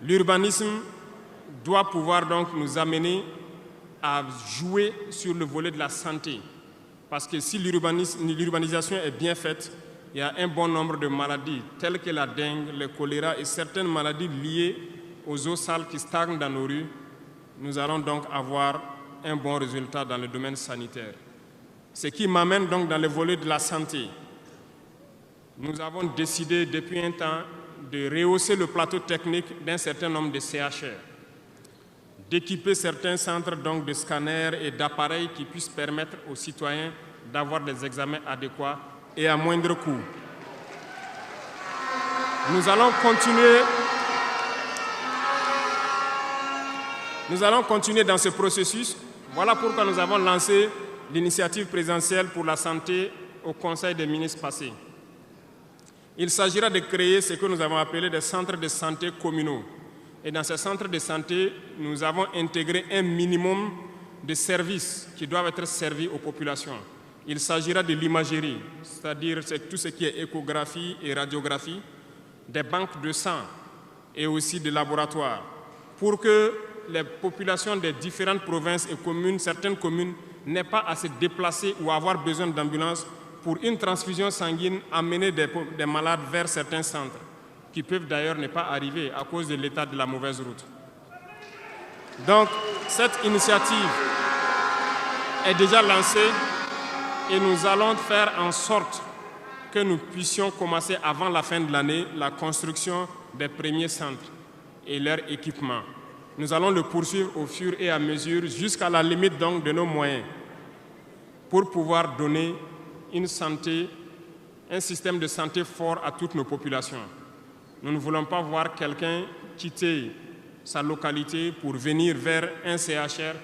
L'urbanisme doit pouvoir donc nous amener à jouer sur le volet de la santé. Parce que si l'urbanisation est bien faite, il y a un bon nombre de maladies telles que la dengue, le choléra et certaines maladies liées aux eaux sales qui stagnent dans nos rues. Nous allons donc avoir un bon résultat dans le domaine sanitaire. Ce qui m'amène donc dans le volet de la santé. Nous avons décidé depuis un temps de rehausser le plateau technique d'un certain nombre de CHR, d'équiper certains centres donc de scanners et d'appareils qui puissent permettre aux citoyens d'avoir des examens adéquats et à moindre coût. Nous allons continuer dans ce processus. Voilà pourquoi nous avons lancé l'initiative présidentielle pour la santé au Conseil des ministres passé. Il s'agira de créer ce que nous avons appelé des centres de santé communaux. Et dans ces centres de santé, nous avons intégré un minimum de services qui doivent être servis aux populations. Il s'agira de l'imagerie, c'est-à-dire tout ce qui est échographie et radiographie, des banques de sang et aussi des laboratoires, pour que les populations des différentes provinces et communes, certaines communes, n'aient pas à se déplacer ou avoir besoin d'ambulance pour une transfusion sanguine, amener des malades vers certains centres, qui peuvent d'ailleurs ne pas arriver à cause de l'état de la mauvaise route. Donc, cette initiative est déjà lancée et nous allons faire en sorte que nous puissions commencer avant la fin de l'année la construction des premiers centres et leur équipement. Nous allons le poursuivre au fur et à mesure jusqu'à la limite donc de nos moyens pour pouvoir donner une santé, un système de santé fort à toutes nos populations. Nous ne voulons pas voir quelqu'un quitter sa localité pour venir vers un CHR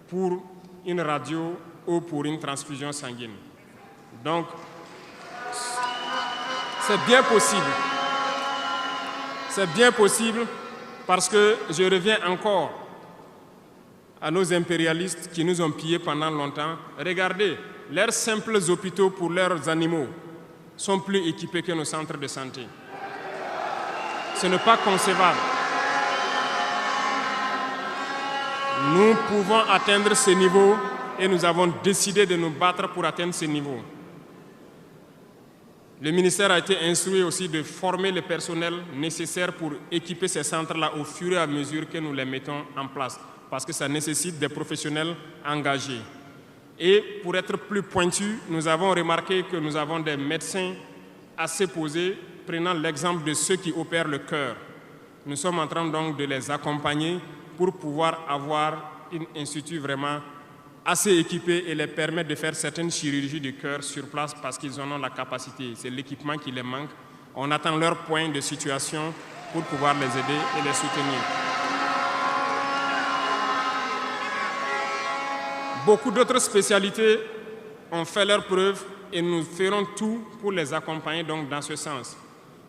pour une radio ou pour une transfusion sanguine. Donc, c'est bien possible. C'est bien possible parce que je reviens encore à nos impérialistes qui nous ont pillés pendant longtemps. Regardez, leurs simples hôpitaux pour leurs animaux sont plus équipés que nos centres de santé. Ce n'est pas concevable. Nous pouvons atteindre ce niveau et nous avons décidé de nous battre pour atteindre ce niveau. Le ministère a été instruit aussi de former le personnel nécessaire pour équiper ces centres-là au fur et à mesure que nous les mettons en place, parce que ça nécessite des professionnels engagés. Et pour être plus pointu, nous avons remarqué que nous avons des médecins assez posés, prenant l'exemple de ceux qui opèrent le cœur. Nous sommes en train donc de les accompagner pour pouvoir avoir un institut vraiment assez équipé et les permettre de faire certaines chirurgies du cœur sur place parce qu'ils en ont la capacité. C'est l'équipement qui les manque. On attend leur point de situation pour pouvoir les aider et les soutenir. Beaucoup d'autres spécialités ont fait leurs preuves et nous ferons tout pour les accompagner donc dans ce sens.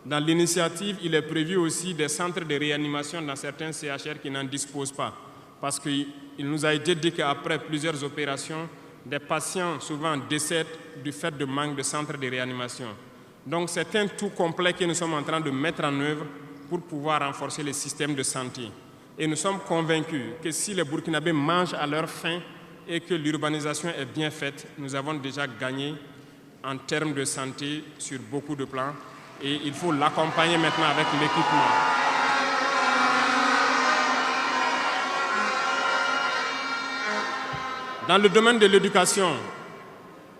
Dans l'initiative, il est prévu aussi des centres de réanimation dans certains CHR qui n'en disposent pas. Parce qu'il nous a été dit qu'après plusieurs opérations, des patients souvent décèdent du fait de manque de centres de réanimation. Donc c'est un tout complet que nous sommes en train de mettre en œuvre pour pouvoir renforcer le système de santé. Et nous sommes convaincus que si les Burkinabés mangent à leur faim et que l'urbanisation est bien faite, nous avons déjà gagné en termes de santé sur beaucoup de plans. Et il faut l'accompagner maintenant avec l'équipement. Dans le domaine de l'éducation,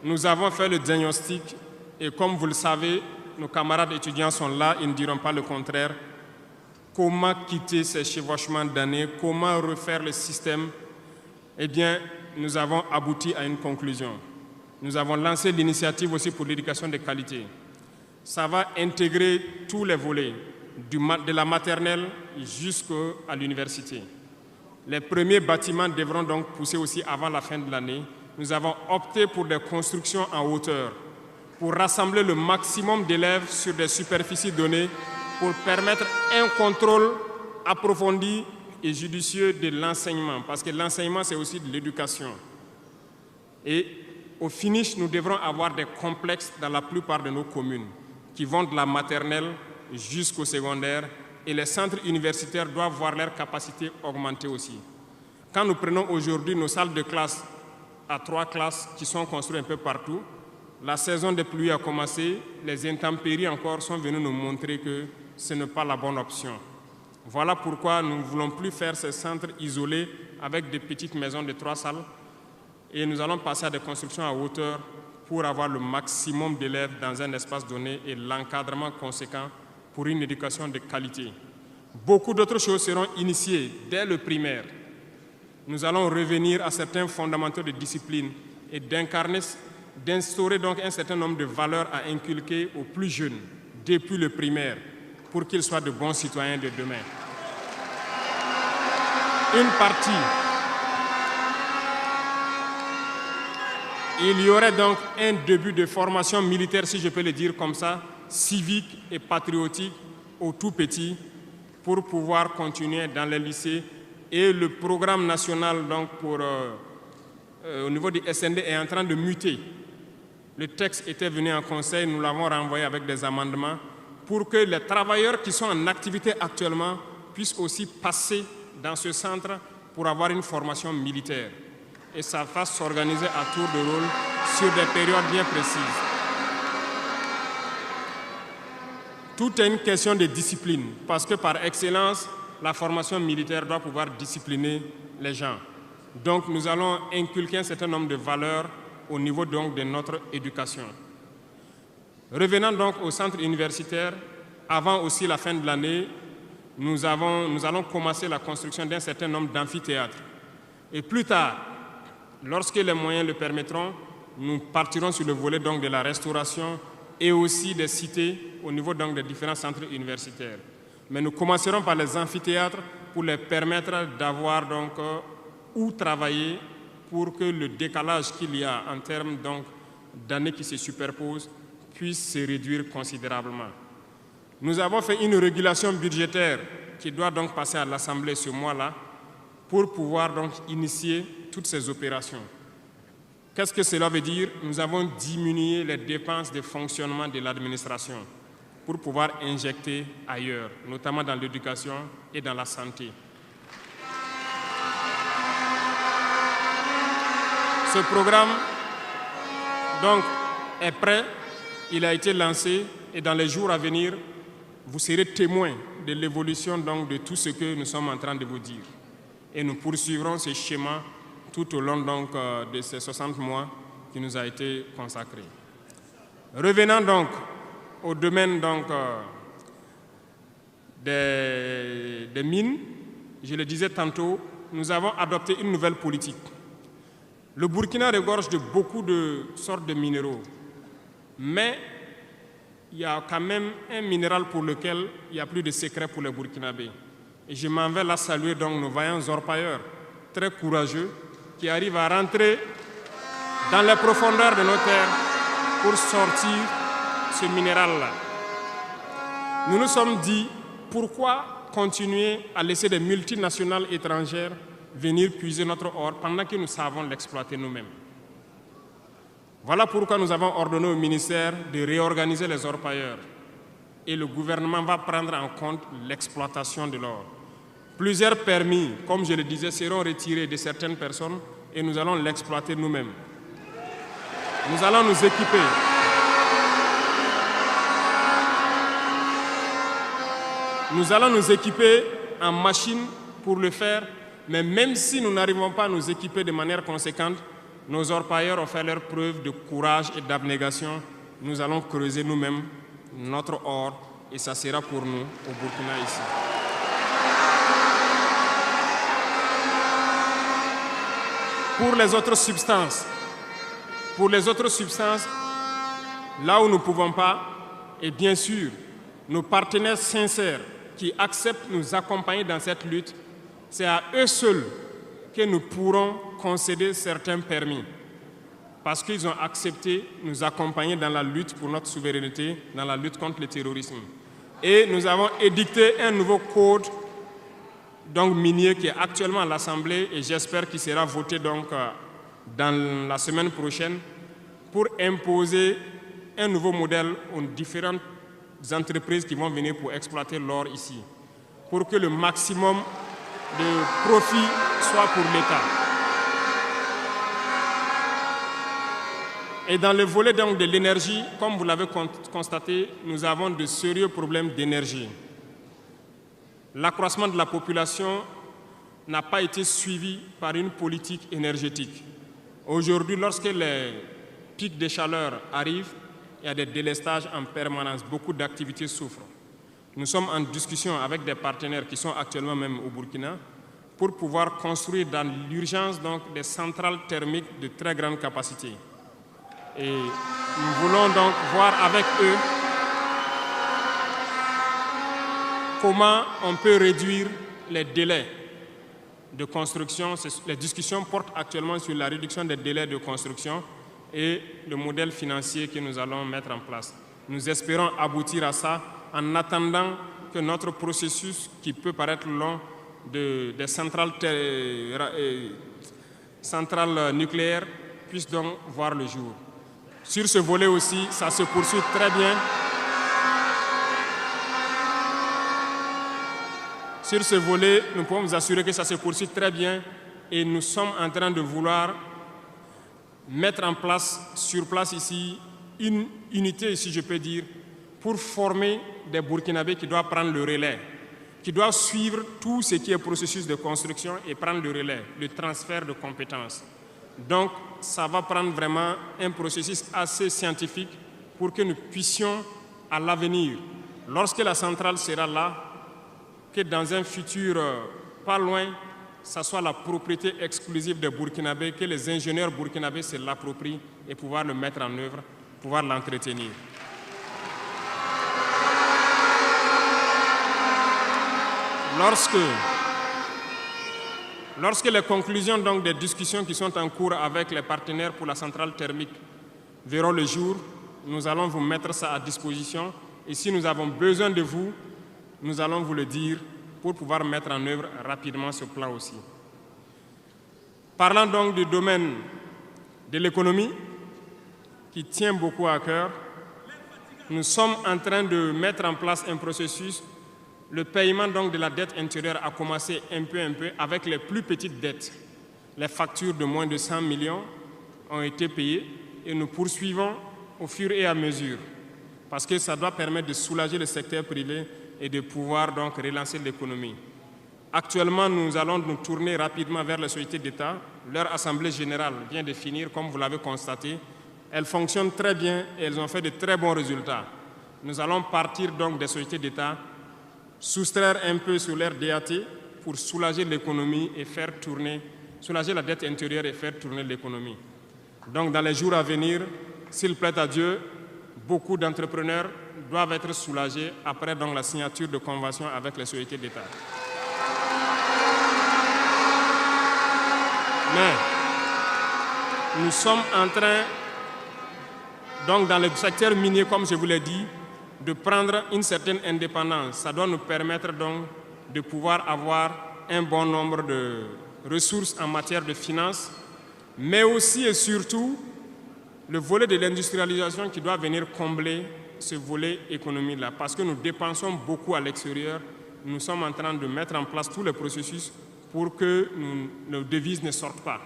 nous avons fait le diagnostic et comme vous le savez, nos camarades étudiants sont là, ils ne diront pas le contraire. Comment quitter ces chevauchements d'années, comment refaire le système? Eh bien, nous avons abouti à une conclusion. Nous avons lancé l'initiative aussi pour l'éducation de qualité. Ça va intégrer tous les volets, de la maternelle jusqu'à l'université. Les premiers bâtiments devront donc pousser aussi avant la fin de l'année. Nous avons opté pour des constructions en hauteur, pour rassembler le maximum d'élèves sur des superficies données, pour permettre un contrôle approfondi et judicieux de l'enseignement, parce que l'enseignement, c'est aussi de l'éducation. Et au finish, nous devrons avoir des complexes dans la plupart de nos communes, qui vont de la maternelle jusqu'au secondaire, et les centres universitaires doivent voir leur capacité augmenter aussi. Quand nous prenons aujourd'hui nos salles de classe à 3 classes qui sont construites un peu partout, la saison des pluies a commencé, les intempéries encore sont venues nous montrer que ce n'est pas la bonne option. Voilà pourquoi nous ne voulons plus faire ces centres isolés avec des petites maisons de 3 salles et nous allons passer à des constructions à hauteur pour avoir le maximum d'élèves dans un espace donné et l'encadrement conséquent pour une éducation de qualité. Beaucoup d'autres choses seront initiées dès le primaire. Nous allons revenir à certains fondamentaux de discipline et d'instaurer donc un certain nombre de valeurs à inculquer aux plus jeunes depuis le primaire pour qu'ils soient de bons citoyens de demain. Il y aurait donc un début de formation militaire, si je peux le dire comme ça, civique et patriotique aux tout petits pour pouvoir continuer dans les lycées. Et le programme national donc au niveau du SND est en train de muter. Le texte était venu en conseil, nous l'avons renvoyé avec des amendements pour que les travailleurs qui sont en activité actuellement puissent aussi passer dans ce centre pour avoir une formation militaire. Et ça va s'organiser à tour de rôle sur des périodes bien précises. Tout est une question de discipline, parce que par excellence, la formation militaire doit pouvoir discipliner les gens. Donc nous allons inculquer un certain nombre de valeurs au niveau donc de notre éducation. Revenant donc au centre universitaire, avant aussi la fin de l'année, nous allons commencer la construction d'un certain nombre d'amphithéâtres. Et plus tard, lorsque les moyens le permettront, nous partirons sur le volet donc de la restauration et aussi des cités au niveau donc des différents centres universitaires. Mais nous commencerons par les amphithéâtres pour les permettre d'avoir donc où travailler pour que le décalage qu'il y a en termes donc d'années qui se superposent puisse se réduire considérablement. Nous avons fait une régulation budgétaire qui doit donc passer à l'Assemblée ce mois-là pour pouvoir donc initier toutes ces opérations. Qu'est-ce que cela veut dire? Nous avons diminué les dépenses de fonctionnement de l'administration pour pouvoir injecter ailleurs, notamment dans l'éducation et dans la santé. Ce programme donc, est prêt, il a été lancé et dans les jours à venir, vous serez témoins de l'évolution donc, de tout ce que nous sommes en train de vous dire. Et nous poursuivrons ce schéma tout au long donc, de ces 60 mois qui nous a été consacré. Revenant donc au domaine donc, des mines, je le disais tantôt, nous avons adopté une nouvelle politique. Le Burkina regorge de beaucoup de sortes de minéraux, mais il y a quand même un minéral pour lequel il n'y a plus de secret pour les Burkinabés. Et je m'en vais là saluer donc nos vaillants orpailleurs, très courageux, qui arrivent à rentrer dans les profondeurs de nos terres pour sortir ce minéral-là. Nous nous sommes dit, pourquoi continuer à laisser des multinationales étrangères venir puiser notre or pendant que nous savons l'exploiter nous-mêmes? Voilà pourquoi nous avons ordonné au ministère de réorganiser les orpailleurs et le gouvernement va prendre en compte l'exploitation de l'or. Plusieurs permis, comme je le disais, seront retirés de certaines personnes et nous allons l'exploiter nous-mêmes. Nous allons nous équiper. Nous allons nous équiper en machines pour le faire, mais même si nous n'arrivons pas à nous équiper de manière conséquente, nos orpailleurs ont fait leur preuve de courage et d'abnégation. Nous allons creuser nous-mêmes notre or et ça sera pour nous au Burkina ici. Pour les autres substances, Pour les autres substances, là où nous ne pouvons pas, et bien sûr, nos partenaires sincères qui acceptent de nous accompagner dans cette lutte, c'est à eux seuls que nous pourrons concéder certains permis. Parce qu'ils ont accepté de nous accompagner dans la lutte pour notre souveraineté, dans la lutte contre le terrorisme. Et nous avons édicté un nouveau code minier qui est actuellement à l'Assemblée et j'espère qu'il sera voté dans la semaine prochaine pour imposer un nouveau modèle aux différentes entreprises qui vont venir pour exploiter l'or ici, pour que le maximum de profit soit pour l'État. Et dans le volet de l'énergie, comme vous l'avez constaté, nous avons de sérieux problèmes d'énergie. L'accroissement de la population n'a pas été suivi par une politique énergétique. Aujourd'hui, lorsque les pics de chaleur arrivent, il y a des délestages en permanence, beaucoup d'activités souffrent. Nous sommes en discussion avec des partenaires qui sont actuellement même au Burkina pour pouvoir construire dans l'urgence des centrales thermiques de très grande capacité. Et nous voulons donc voir avec eux comment on peut réduire les délais de construction. Les discussions portent actuellement sur la réduction des délais de construction et le modèle financier que nous allons mettre en place. Nous espérons aboutir à ça en attendant que notre processus, qui peut paraître long, des centrales nucléaires, puisse donc voir le jour. Sur ce volet aussi, ça se poursuit très bien. Sur ce volet, nous pouvons vous assurer que ça se poursuit très bien et nous sommes en train de vouloir mettre en place, sur place ici, une unité, si je peux dire, pour former des Burkinabés qui doivent prendre le relais, qui doivent suivre tout ce qui est processus de construction et prendre le relais, le transfert de compétences. Donc, ça va prendre vraiment un processus assez scientifique pour que nous puissions, à l'avenir, lorsque la centrale sera là, que dans un futur pas loin, ça soit la propriété exclusive des Burkinabés, que les ingénieurs burkinabés se l'approprient et pouvoir le mettre en œuvre, pouvoir l'entretenir. Lorsque les conclusions des discussions qui sont en cours avec les partenaires pour la centrale thermique verront le jour, nous allons vous mettre ça à disposition. Et si nous avons besoin de vous, nous allons vous le dire pour pouvoir mettre en œuvre rapidement ce plan aussi. Parlant donc du domaine de l'économie, qui tient beaucoup à cœur, nous sommes en train de mettre en place un processus. Le paiement de la dette intérieure a commencé un peu avec les plus petites dettes. Les factures de moins de 100 millions ont été payées et nous poursuivons au fur et à mesure parce que ça doit permettre de soulager le secteur privé et de pouvoir relancer l'économie. Actuellement, nous allons nous tourner rapidement vers les sociétés d'État. Leur assemblée générale vient de finir, comme vous l'avez constaté. Elles fonctionnent très bien et elles ont fait de très bons résultats. Nous allons partir des sociétés d'État, soustraire un peu sur leur DAT pour soulager l'économie et soulager la dette intérieure et faire tourner l'économie. Donc dans les jours à venir, s'il plaît à Dieu, beaucoup d'entrepreneurs doivent être soulagés après la signature de conventions avec les sociétés d'État. Mais nous sommes en train, dans le secteur minier, comme je vous l'ai dit, de prendre une certaine indépendance. Ça doit nous permettre de pouvoir avoir un bon nombre de ressources en matière de finances, mais aussi et surtout le volet de l'industrialisation qui doit venir combler ce volet économie-là. Parce que nous dépensons beaucoup à l'extérieur, nous sommes en train de mettre en place tous les processus pour que nos devises ne sortent pas.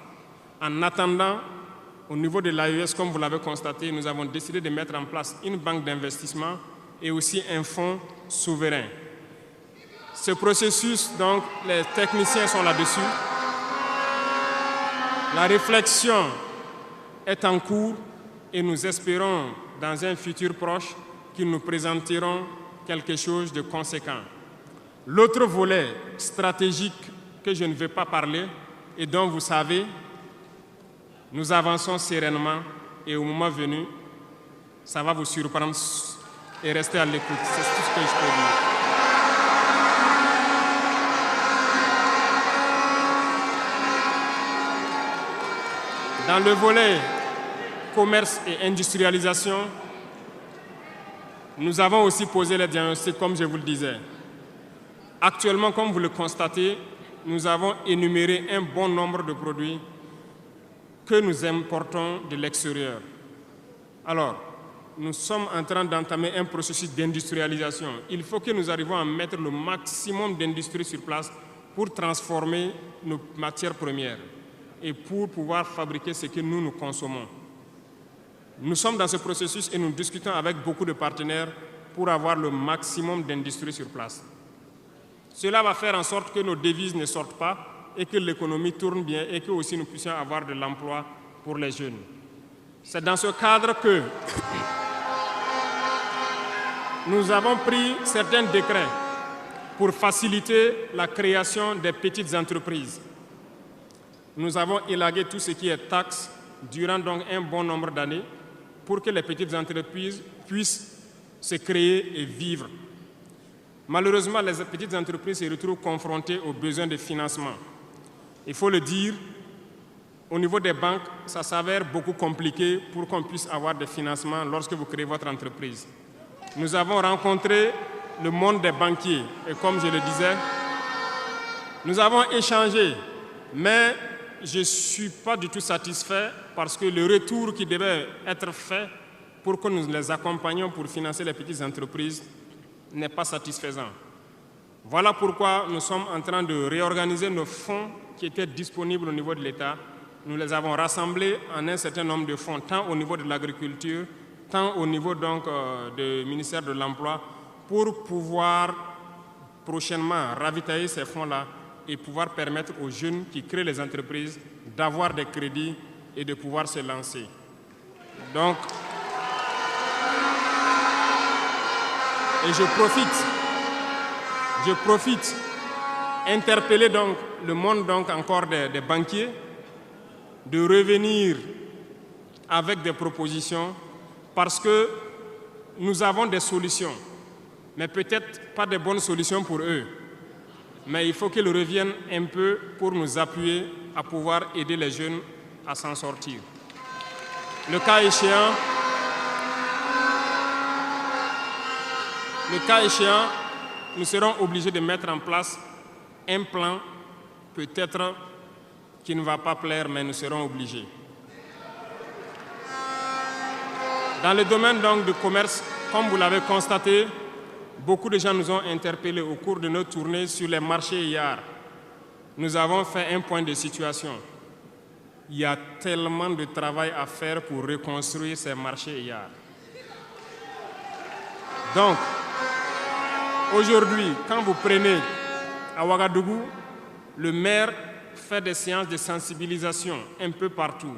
En attendant, au niveau de l'AES, comme vous l'avez constaté, nous avons décidé de mettre en place une banque d'investissement et aussi un fonds souverain. Ce processus, les techniciens sont là-dessus. La réflexion est en cours et nous espérons, dans un futur proche, qu'ils nous présenteront quelque chose de conséquent. L'autre volet stratégique que je ne vais pas parler et dont vous savez, nous avançons sereinement et au moment venu, ça va vous surprendre et rester à l'écoute. C'est tout ce que je peux dire. Dans le volet commerce et industrialisation, nous avons aussi posé les diagnostics, comme je vous le disais. Actuellement, comme vous le constatez, nous avons énuméré un bon nombre de produits que nous importons de l'extérieur. Alors, nous sommes en train d'entamer un processus d'industrialisation. Il faut que nous arrivions à mettre le maximum d'industrie sur place pour transformer nos matières premières et pour pouvoir fabriquer ce que nous consommons. Nous sommes dans ce processus et nous discutons avec beaucoup de partenaires pour avoir le maximum d'industrie sur place. Cela va faire en sorte que nos devises ne sortent pas et que l'économie tourne bien et que aussi nous puissions avoir de l'emploi pour les jeunes. C'est dans ce cadre que nous avons pris certains décrets pour faciliter la création des petites entreprises. Nous avons élagué tout ce qui est taxes durant donc un bon nombre d'années pour que les petites entreprises puissent se créer et vivre. Malheureusement, les petites entreprises se retrouvent confrontées aux besoins de financement. Il faut le dire, au niveau des banques, ça s'avère beaucoup compliqué pour qu'on puisse avoir des financements lorsque vous créez votre entreprise. Nous avons rencontré le monde des banquiers et comme je le disais, nous avons échangé, mais je ne suis pas du tout satisfait parce que le retour qui devait être fait pour que nous les accompagnions pour financer les petites entreprises n'est pas satisfaisant. Voilà pourquoi nous sommes en train de réorganiser nos fonds qui étaient disponibles au niveau de l'État. Nous les avons rassemblés en un certain nombre de fonds, tant au niveau de l'agriculture, tant au niveau donc du ministère de l'Emploi, pour pouvoir prochainement ravitailler ces fonds-là et pouvoir permettre aux jeunes qui créent les entreprises d'avoir des crédits et de pouvoir se lancer. Donc, et je profite interpeller donc le monde donc encore des banquiers de revenir avec des propositions parce que nous avons des solutions, mais peut-être pas de bonnes solutions pour eux. Mais il faut qu'ils reviennent un peu pour nous appuyer à pouvoir aider les jeunes à s'en sortir. Le cas échéant, nous serons obligés de mettre en place un plan, peut-être qui ne va pas plaire, mais nous serons obligés. Dans le domaine donc du commerce, comme vous l'avez constaté, beaucoup de gens nous ont interpellés au cours de nos tournées sur les marchés hier. Nous avons fait un point de situation. Il y a tellement de travail à faire pour reconstruire ces marchés hier. Donc, aujourd'hui, quand vous prenez à Ouagadougou, le maire fait des séances de sensibilisation un peu partout,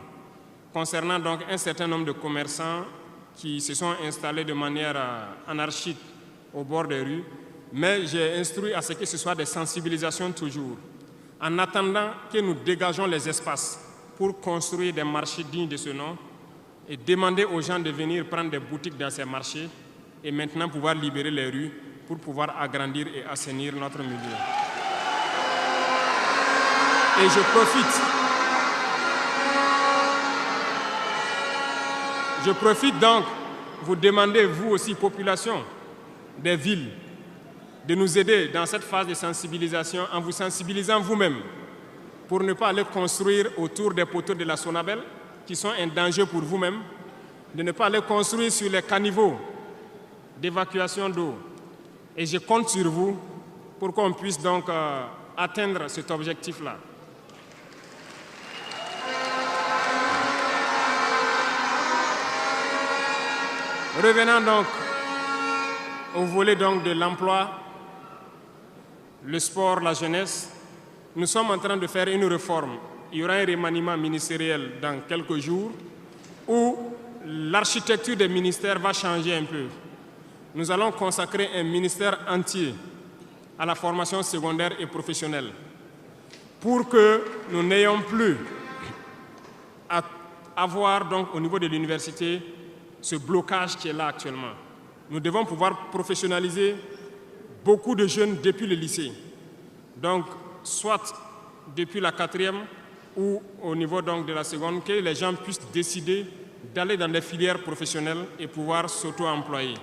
concernant donc un certain nombre de commerçants qui se sont installés de manière anarchique au bord des rues, mais j'ai instruit à ce que ce soit des sensibilisations toujours, en attendant que nous dégageons les espaces pour construire des marchés dignes de ce nom et demander aux gens de venir prendre des boutiques dans ces marchés et maintenant pouvoir libérer les rues pour pouvoir agrandir et assainir notre milieu. Et je profite donc vous demander, vous aussi, population des villes, de nous aider dans cette phase de sensibilisation en vous sensibilisant vous-même pour ne pas aller construire autour des poteaux de la Sonabel qui sont un danger pour vous-même, de ne pas aller construire sur les caniveaux d'évacuation d'eau. Et je compte sur vous pour qu'on puisse donc atteindre cet objectif-là. Revenant donc au volet donc de l'emploi, le sport, la jeunesse, nous sommes en train de faire une réforme. Il y aura un remaniement ministériel dans quelques jours où l'architecture des ministères va changer un peu. Nous allons consacrer un ministère entier à la formation secondaire et professionnelle pour que nous n'ayons plus à avoir donc au niveau de l'université ce blocage qui est là actuellement. Nous devons pouvoir professionnaliser beaucoup de jeunes depuis le lycée. Donc, soit depuis la 4e ou au niveau donc de la seconde, que les gens puissent décider d'aller dans des filières professionnelles et pouvoir s'auto-employer.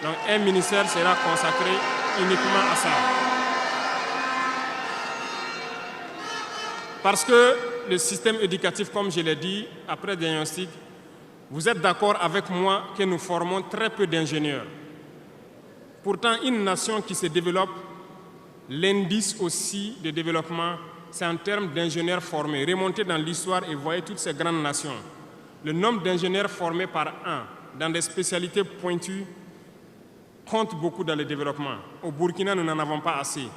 Donc, un ministère sera consacré uniquement à ça. Parce que le système éducatif, comme je l'ai dit, après diagnostic, vous êtes d'accord avec moi que nous formons très peu d'ingénieurs. Pourtant, une nation qui se développe, l'indice aussi de développement, c'est en termes d'ingénieurs formés. Remontez dans l'histoire et voyez toutes ces grandes nations. Le nombre d'ingénieurs formés par an dans des spécialités pointues compte beaucoup dans le développement. Au Burkina, nous n'en avons pas assez.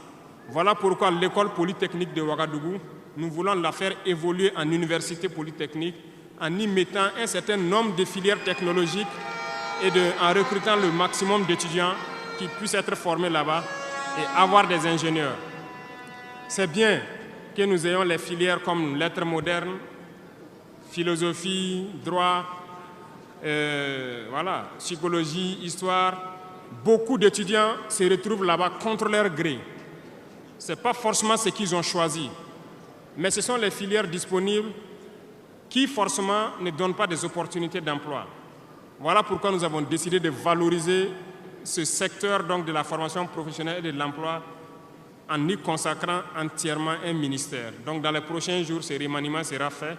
Voilà pourquoi l'école polytechnique de Ouagadougou, nous voulons la faire évoluer en université polytechnique en y mettant un certain nombre de filières technologiques et en recrutant le maximum d'étudiants qui puissent être formés là-bas et avoir des ingénieurs. C'est bien que nous ayons les filières comme lettres modernes, philosophie, droit, voilà, psychologie, histoire. Beaucoup d'étudiants se retrouvent là-bas contre leur gré. Ce n'est pas forcément ce qu'ils ont choisi, mais ce sont les filières disponibles qui forcément ne donnent pas des opportunités d'emploi. Voilà pourquoi nous avons décidé de valoriser ce secteur donc, de la formation professionnelle et de l'emploi en y consacrant entièrement un ministère. Donc dans les prochains jours, ce remaniement sera fait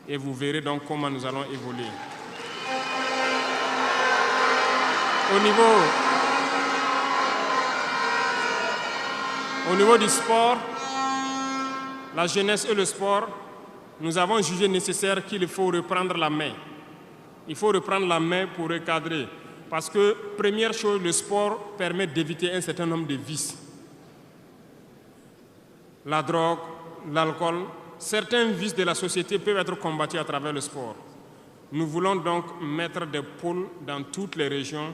et vous verrez donc comment nous allons évoluer. Au niveau du sport, la jeunesse et le sport, nous avons jugé nécessaire qu'il faut reprendre la main. Il faut reprendre la main pour recadrer. Parce que, première chose, le sport permet d'éviter un certain nombre de vices. La drogue, l'alcool, certains vices de la société peuvent être combattus à travers le sport. Nous voulons donc mettre des pôles dans toutes les régions,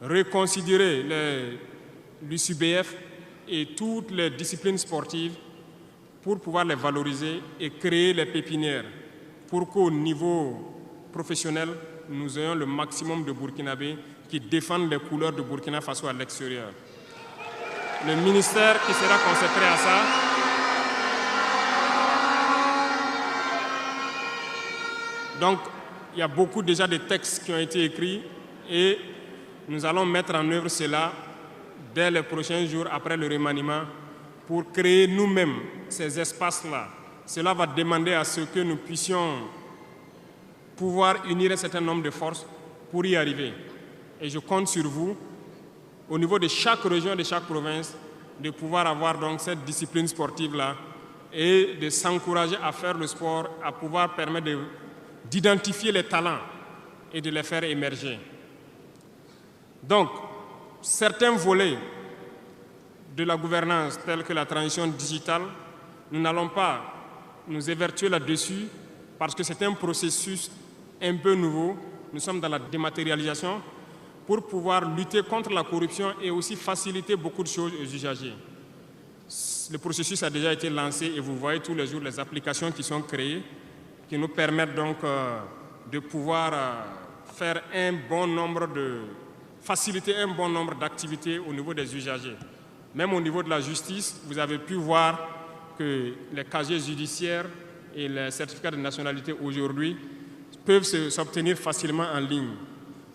reconsidérer l'UCBF et toutes les disciplines sportives pour pouvoir les valoriser et créer les pépinières pour qu'au niveau professionnel, nous ayons le maximum de Burkinabés qui défendent les couleurs de Burkina Faso à l'extérieur. Le ministère qui sera consacré à ça donc, il y a beaucoup déjà de textes qui ont été écrits et nous allons mettre en œuvre cela dès les prochains jours après le remaniement pour créer nous-mêmes ces espaces-là. Cela va demander à ce que nous puissions pouvoir unir un certain nombre de forces pour y arriver. Et je compte sur vous, au niveau de chaque région, de chaque province, de pouvoir avoir donc cette discipline sportive-là et de s'encourager à faire le sport, à pouvoir permettre d'identifier les talents et de les faire émerger. Donc, certains volets de la gouvernance, tels que la transition digitale, nous n'allons pas nous évertuer là-dessus parce que c'est un processus un peu nouveau. Nous sommes dans la dématérialisation pour pouvoir lutter contre la corruption et aussi faciliter beaucoup de choses aux usagers. Le processus a déjà été lancé et vous voyez tous les jours les applications qui sont créées qui nous permettent donc de pouvoir faire faciliter un bon nombre d'activités au niveau des usagers. Même au niveau de la justice, vous avez pu voir que les casiers judiciaires et les certificats de nationalité aujourd'hui peuvent s'obtenir facilement en ligne.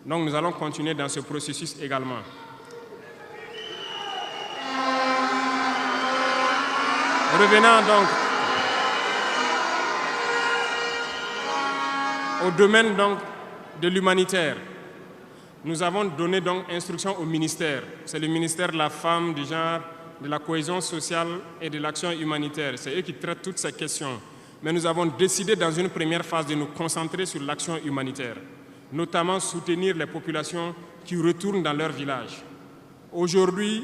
Donc nous allons continuer dans ce processus également. Revenant donc au domaine donc de l'humanitaire, nous avons donné donc instruction au ministère. C'est le ministère de la Femme, du Genre, de la Cohésion sociale et de l'action humanitaire. C'est eux qui traitent toutes ces questions. Mais nous avons décidé dans une première phase de nous concentrer sur l'action humanitaire, notamment soutenir les populations qui retournent dans leur village. Aujourd'hui,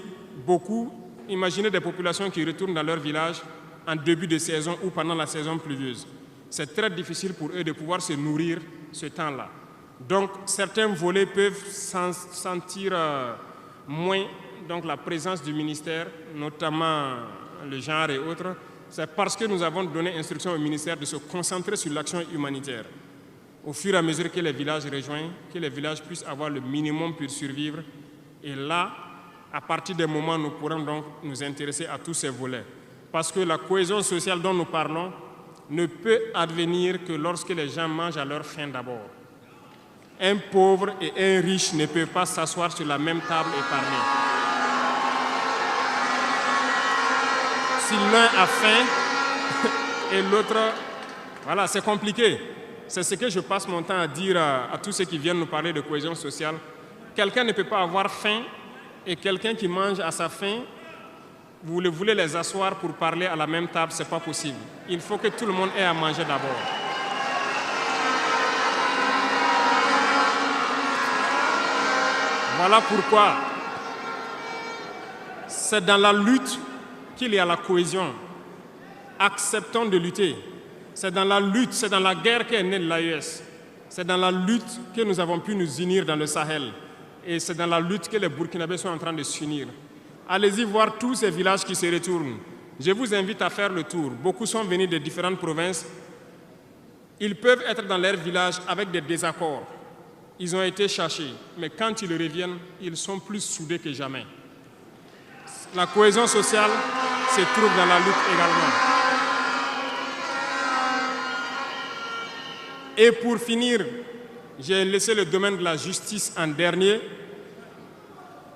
imaginez des populations qui retournent dans leur village en début de saison ou pendant la saison pluvieuse. C'est très difficile pour eux de pouvoir se nourrir ce temps-là. Donc, certains volets peuvent sentir moins donc, la présence du ministère, notamment le genre et autres. C'est parce que nous avons donné instruction au ministère de se concentrer sur l'action humanitaire. au fur et à mesure que les villages rejoignent, que les villages puissent avoir le minimum pour survivre. Et là, à partir des moments où nous pourrons donc nous intéresser à tous ces volets. Parce que la cohésion sociale dont nous parlons ne peut advenir que lorsque les gens mangent à leur faim d'abord. Un pauvre et un riche ne peuvent pas s'asseoir sur la même table et parler. Si l'un a faim et l'autre... Voilà, c'est compliqué. C'est ce que je passe mon temps à dire à tous ceux qui viennent nous parler de cohésion sociale. Quelqu'un ne peut pas avoir faim et quelqu'un qui mange à sa faim, vous voulez les asseoir pour parler à la même table, ce n'est pas possible. Il faut que tout le monde ait à manger d'abord. Voilà pourquoi c'est dans la lutte qu'il y a la cohésion. Acceptons de lutter. C'est dans la lutte, c'est dans la guerre qu'est née l'AES. C'est dans la lutte que nous avons pu nous unir dans le Sahel. Et c'est dans la lutte que les Burkinabés sont en train de s'unir. Allez-y voir tous ces villages qui se retournent. Je vous invite à faire le tour. Beaucoup sont venus de différentes provinces. Ils peuvent être dans leur village avec des désaccords. Ils ont été cherchés. Mais quand ils reviennent, ils sont plus soudés que jamais. La cohésion sociale se trouve dans la lutte également. Et pour finir, j'ai laissé le domaine de la justice en dernier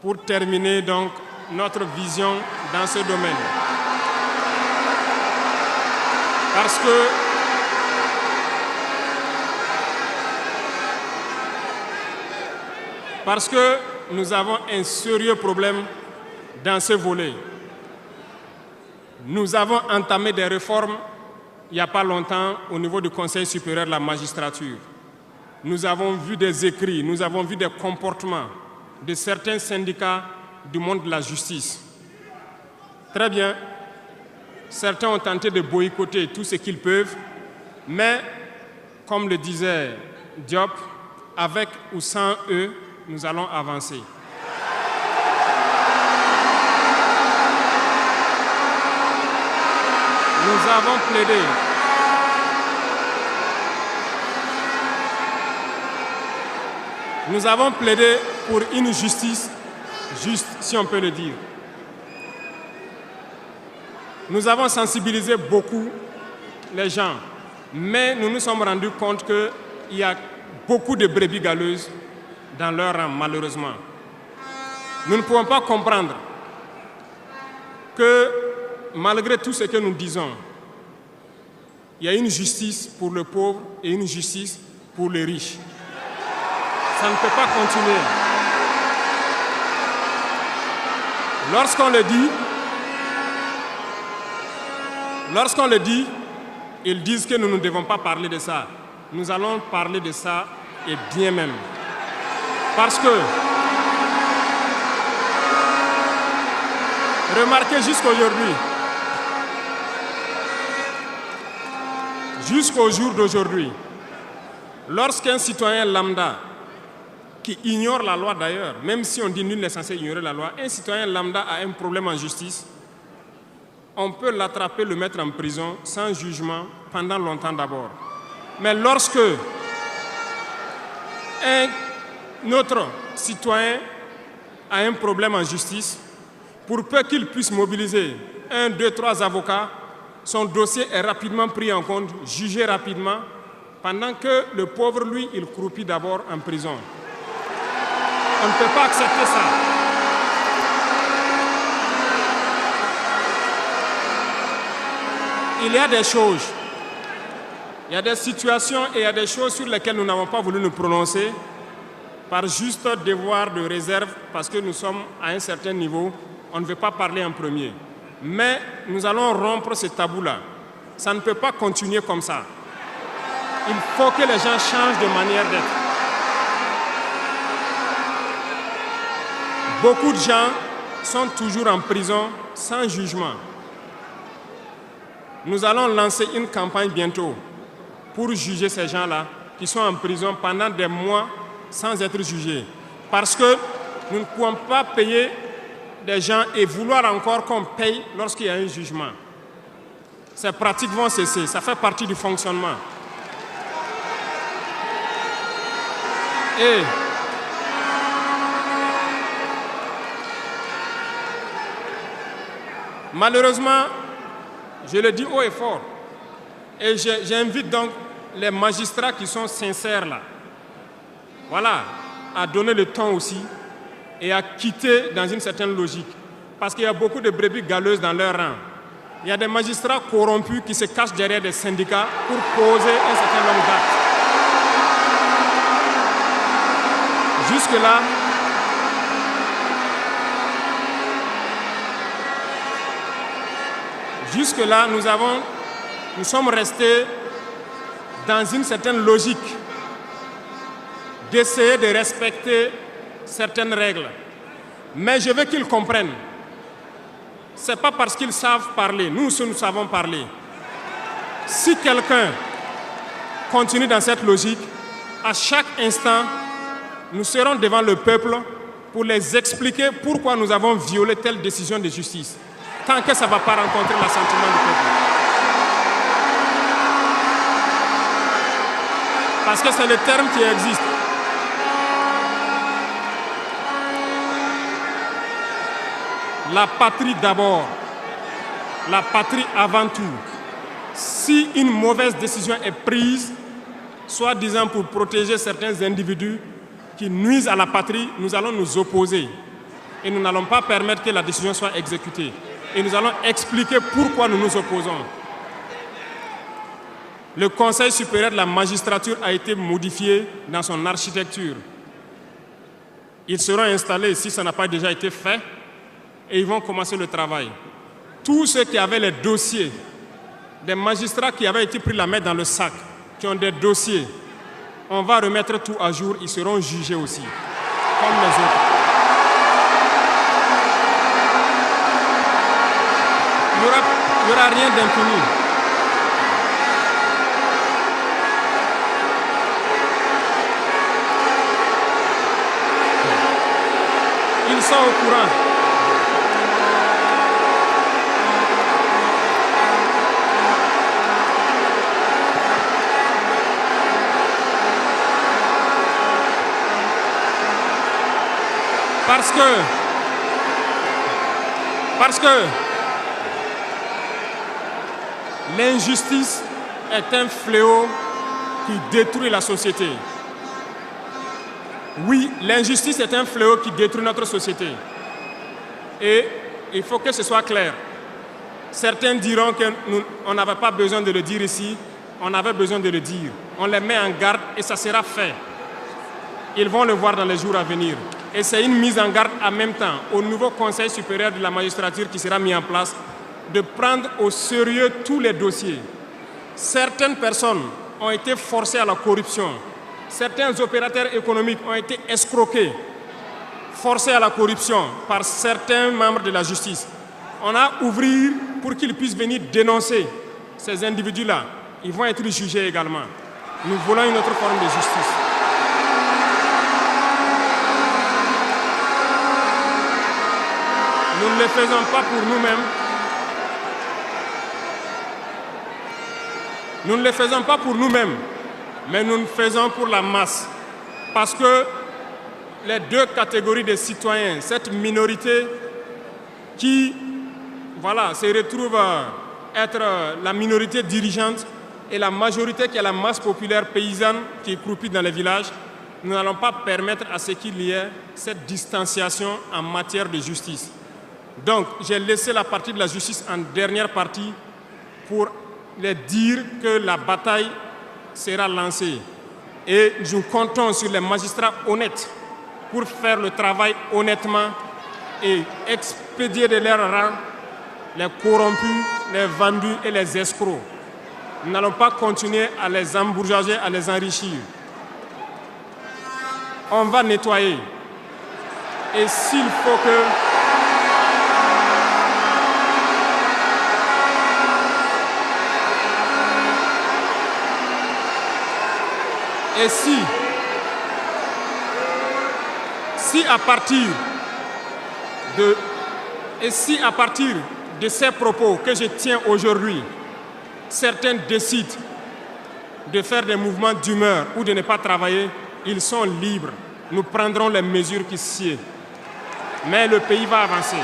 pour terminer donc notre vision dans ce domaine. Parce que nous avons un sérieux problème dans ce volet. Nous avons entamé des réformes il n'y a pas longtemps au niveau du Conseil supérieur de la magistrature. Nous avons vu des écrits, nous avons vu des comportements de certains syndicats du monde de la justice. Très bien, certains ont tenté de boycotter tout ce qu'ils peuvent, mais comme le disait Diop, avec ou sans eux, nous allons avancer. Nous avons plaidé. Nous avons plaidé pour une justice juste, si on peut le dire. Nous avons sensibilisé beaucoup les gens, mais nous nous sommes rendus compte qu'il y a beaucoup de brebis galeuses dans leur rang, malheureusement. Nous ne pouvons pas comprendre que, malgré tout ce que nous disons, il y a une justice pour le pauvre et une justice pour les riches. Ça ne peut pas continuer. Lorsqu'on le dit, ils disent que nous ne devons pas parler de ça. Nous allons parler de ça et bien même. Parce que, remarquez jusqu'au jour d'aujourd'hui, lorsqu'un citoyen lambda, qui ignore la loi d'ailleurs, même si on dit nul n'est censé ignorer la loi, un citoyen lambda a un problème en justice, on peut l'attraper, le mettre en prison sans jugement pendant longtemps d'abord. Mais lorsque un autre citoyen a un problème en justice, pour peu qu'il puisse mobiliser 1, 2, 3 avocats, son dossier est rapidement pris en compte, jugé rapidement, pendant que le pauvre, lui, il croupit d'abord en prison. On ne peut pas accepter ça. Il y a des choses, il y a des situations et il y a des choses sur lesquelles nous n'avons pas voulu nous prononcer par juste devoir de réserve parce que nous sommes à un certain niveau, on ne veut pas parler en premier. Mais nous allons rompre ce tabou-là. Ça ne peut pas continuer comme ça. Il faut que les gens changent de manière d'être. Beaucoup de gens sont toujours en prison sans jugement. Nous allons lancer une campagne bientôt pour juger ces gens-là qui sont en prison pendant des mois sans être jugés. Parce que nous ne pouvons pas payer des gens et vouloir encore qu'on paye lorsqu'il y a un jugement. Ces pratiques vont cesser, ça fait partie du fonctionnement. Et malheureusement, je le dis haut et fort, et j'invite donc les magistrats qui sont sincères là, voilà, à donner le temps aussi et à quitter dans une certaine logique. Parce qu'il y a beaucoup de brebis galeuses dans leur rang. Il y a des magistrats corrompus qui se cachent derrière des syndicats pour poser un certain nombre d'actes. Jusque-là, nous sommes restés dans une certaine logique d'essayer de respecter certaines règles. Mais je veux qu'ils comprennent. Ce n'est pas parce qu'ils savent parler, nous savons parler. Si quelqu'un continue dans cette logique, à chaque instant, nous serons devant le peuple pour les expliquer pourquoi nous avons violé telle décision de justice, tant que ça ne va pas rencontrer l'assentiment du peuple. Parce que c'est le terme qui existe. La patrie d'abord, la patrie avant tout. Si une mauvaise décision est prise, soi-disant pour protéger certains individus qui nuisent à la patrie, nous allons nous opposer. Et nous n'allons pas permettre que la décision soit exécutée. Et nous allons expliquer pourquoi nous nous opposons. Le Conseil supérieur de la magistrature a été modifié dans son architecture. Ils seront installés, si ça n'a pas déjà été fait, et ils vont commencer le travail. Tous ceux qui avaient les dossiers, des magistrats qui avaient été pris la main dans le sac, qui ont des dossiers, on va remettre tout à jour, ils seront jugés aussi, comme les autres. Il n'y aura rien d'infini. Ils sont au courant. Parce que l'injustice est un fléau qui détruit la société. Oui, l'injustice est un fléau qui détruit notre société. Et il faut que ce soit clair. Certains diront qu'on n'avait pas besoin de le dire ici, on avait besoin de le dire. On les met en garde et ça sera fait. Ils vont le voir dans les jours à venir. Et c'est une mise en garde en même temps au nouveau Conseil supérieur de la magistrature qui sera mis en place de prendre au sérieux tous les dossiers. Certaines personnes ont été forcées à la corruption. Certains opérateurs économiques ont été escroqués, forcés à la corruption par certains membres de la justice. On a ouvert pour qu'ils puissent venir dénoncer ces individus-là. Ils vont être jugés également. Nous voulons une autre forme de justice. Nous ne le faisons pas pour nous-mêmes. Nous ne le faisons pas pour nous-mêmes, mais nous le faisons pour la masse. Parce que les deux catégories de citoyens, cette minorité qui se retrouve être la minorité dirigeante et la majorité qui est la masse populaire paysanne qui est croupie dans les villages, nous n'allons pas permettre à ce qu'il y ait cette distanciation en matière de justice. Donc, j'ai laissé la partie de la justice en dernière partie pour les dire que la bataille sera lancée. Et nous comptons sur les magistrats honnêtes pour faire le travail honnêtement et expédier de leur rang les corrompus, les vendus et les escrocs. Nous n'allons pas continuer à les embourgeoiser, à les enrichir. On va nettoyer. Et s'il faut que... Et si à partir de ces propos que je tiens aujourd'hui, certains décident de faire des mouvements d'humeur ou de ne pas travailler, ils sont libres. Nous prendrons les mesures qui sied. Mais le pays va avancer.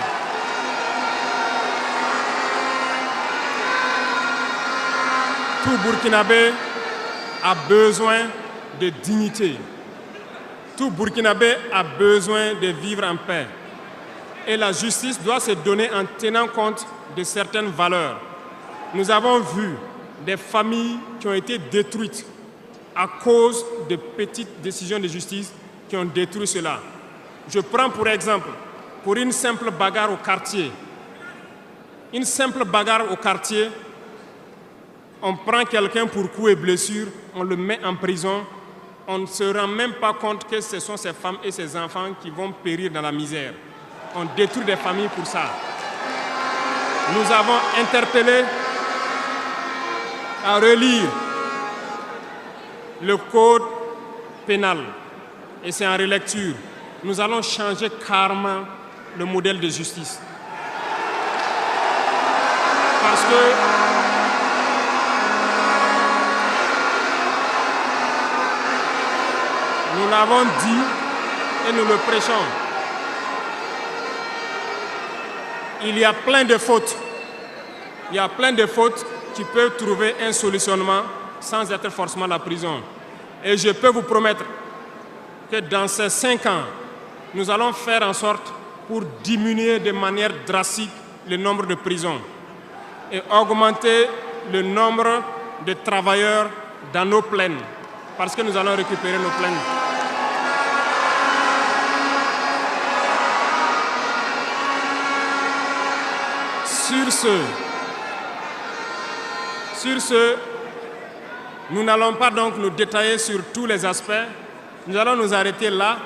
Tout Burkinabé a besoin de dignité. Tout Burkinabé a besoin de vivre en paix. Et la justice doit se donner en tenant compte de certaines valeurs. Nous avons vu des familles qui ont été détruites à cause de petites décisions de justice qui ont détruit cela. Je prends pour exemple, pour une simple bagarre au quartier. Une simple bagarre au quartier, on prend quelqu'un pour coups et blessures, on le met en prison, on ne se rend même pas compte que ce sont ces femmes et ces enfants qui vont périr dans la misère. On détruit des familles pour ça. Nous avons interpellé à relire le code pénal et c'est en relecture. Nous allons changer carrément le modèle de justice. Parce que nous l'avons dit et nous le prêchons. Il y a plein de fautes. Il y a plein de fautes qui peuvent trouver un solutionnement sans être forcément la prison. Et je peux vous promettre que dans ces 5 ans, nous allons faire en sorte pour diminuer de manière drastique le nombre de prisons et augmenter le nombre de travailleurs dans nos plaines, parce que nous allons récupérer nos plaines. Sur ce, nous n'allons pas donc nous détailler sur tous les aspects. Nous allons nous arrêter là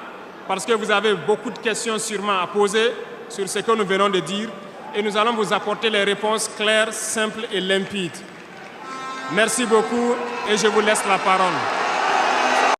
parce que vous avez beaucoup de questions sûrement à poser sur ce que nous venons de dire et nous allons vous apporter les réponses claires, simples et limpides. Merci beaucoup et je vous laisse la parole.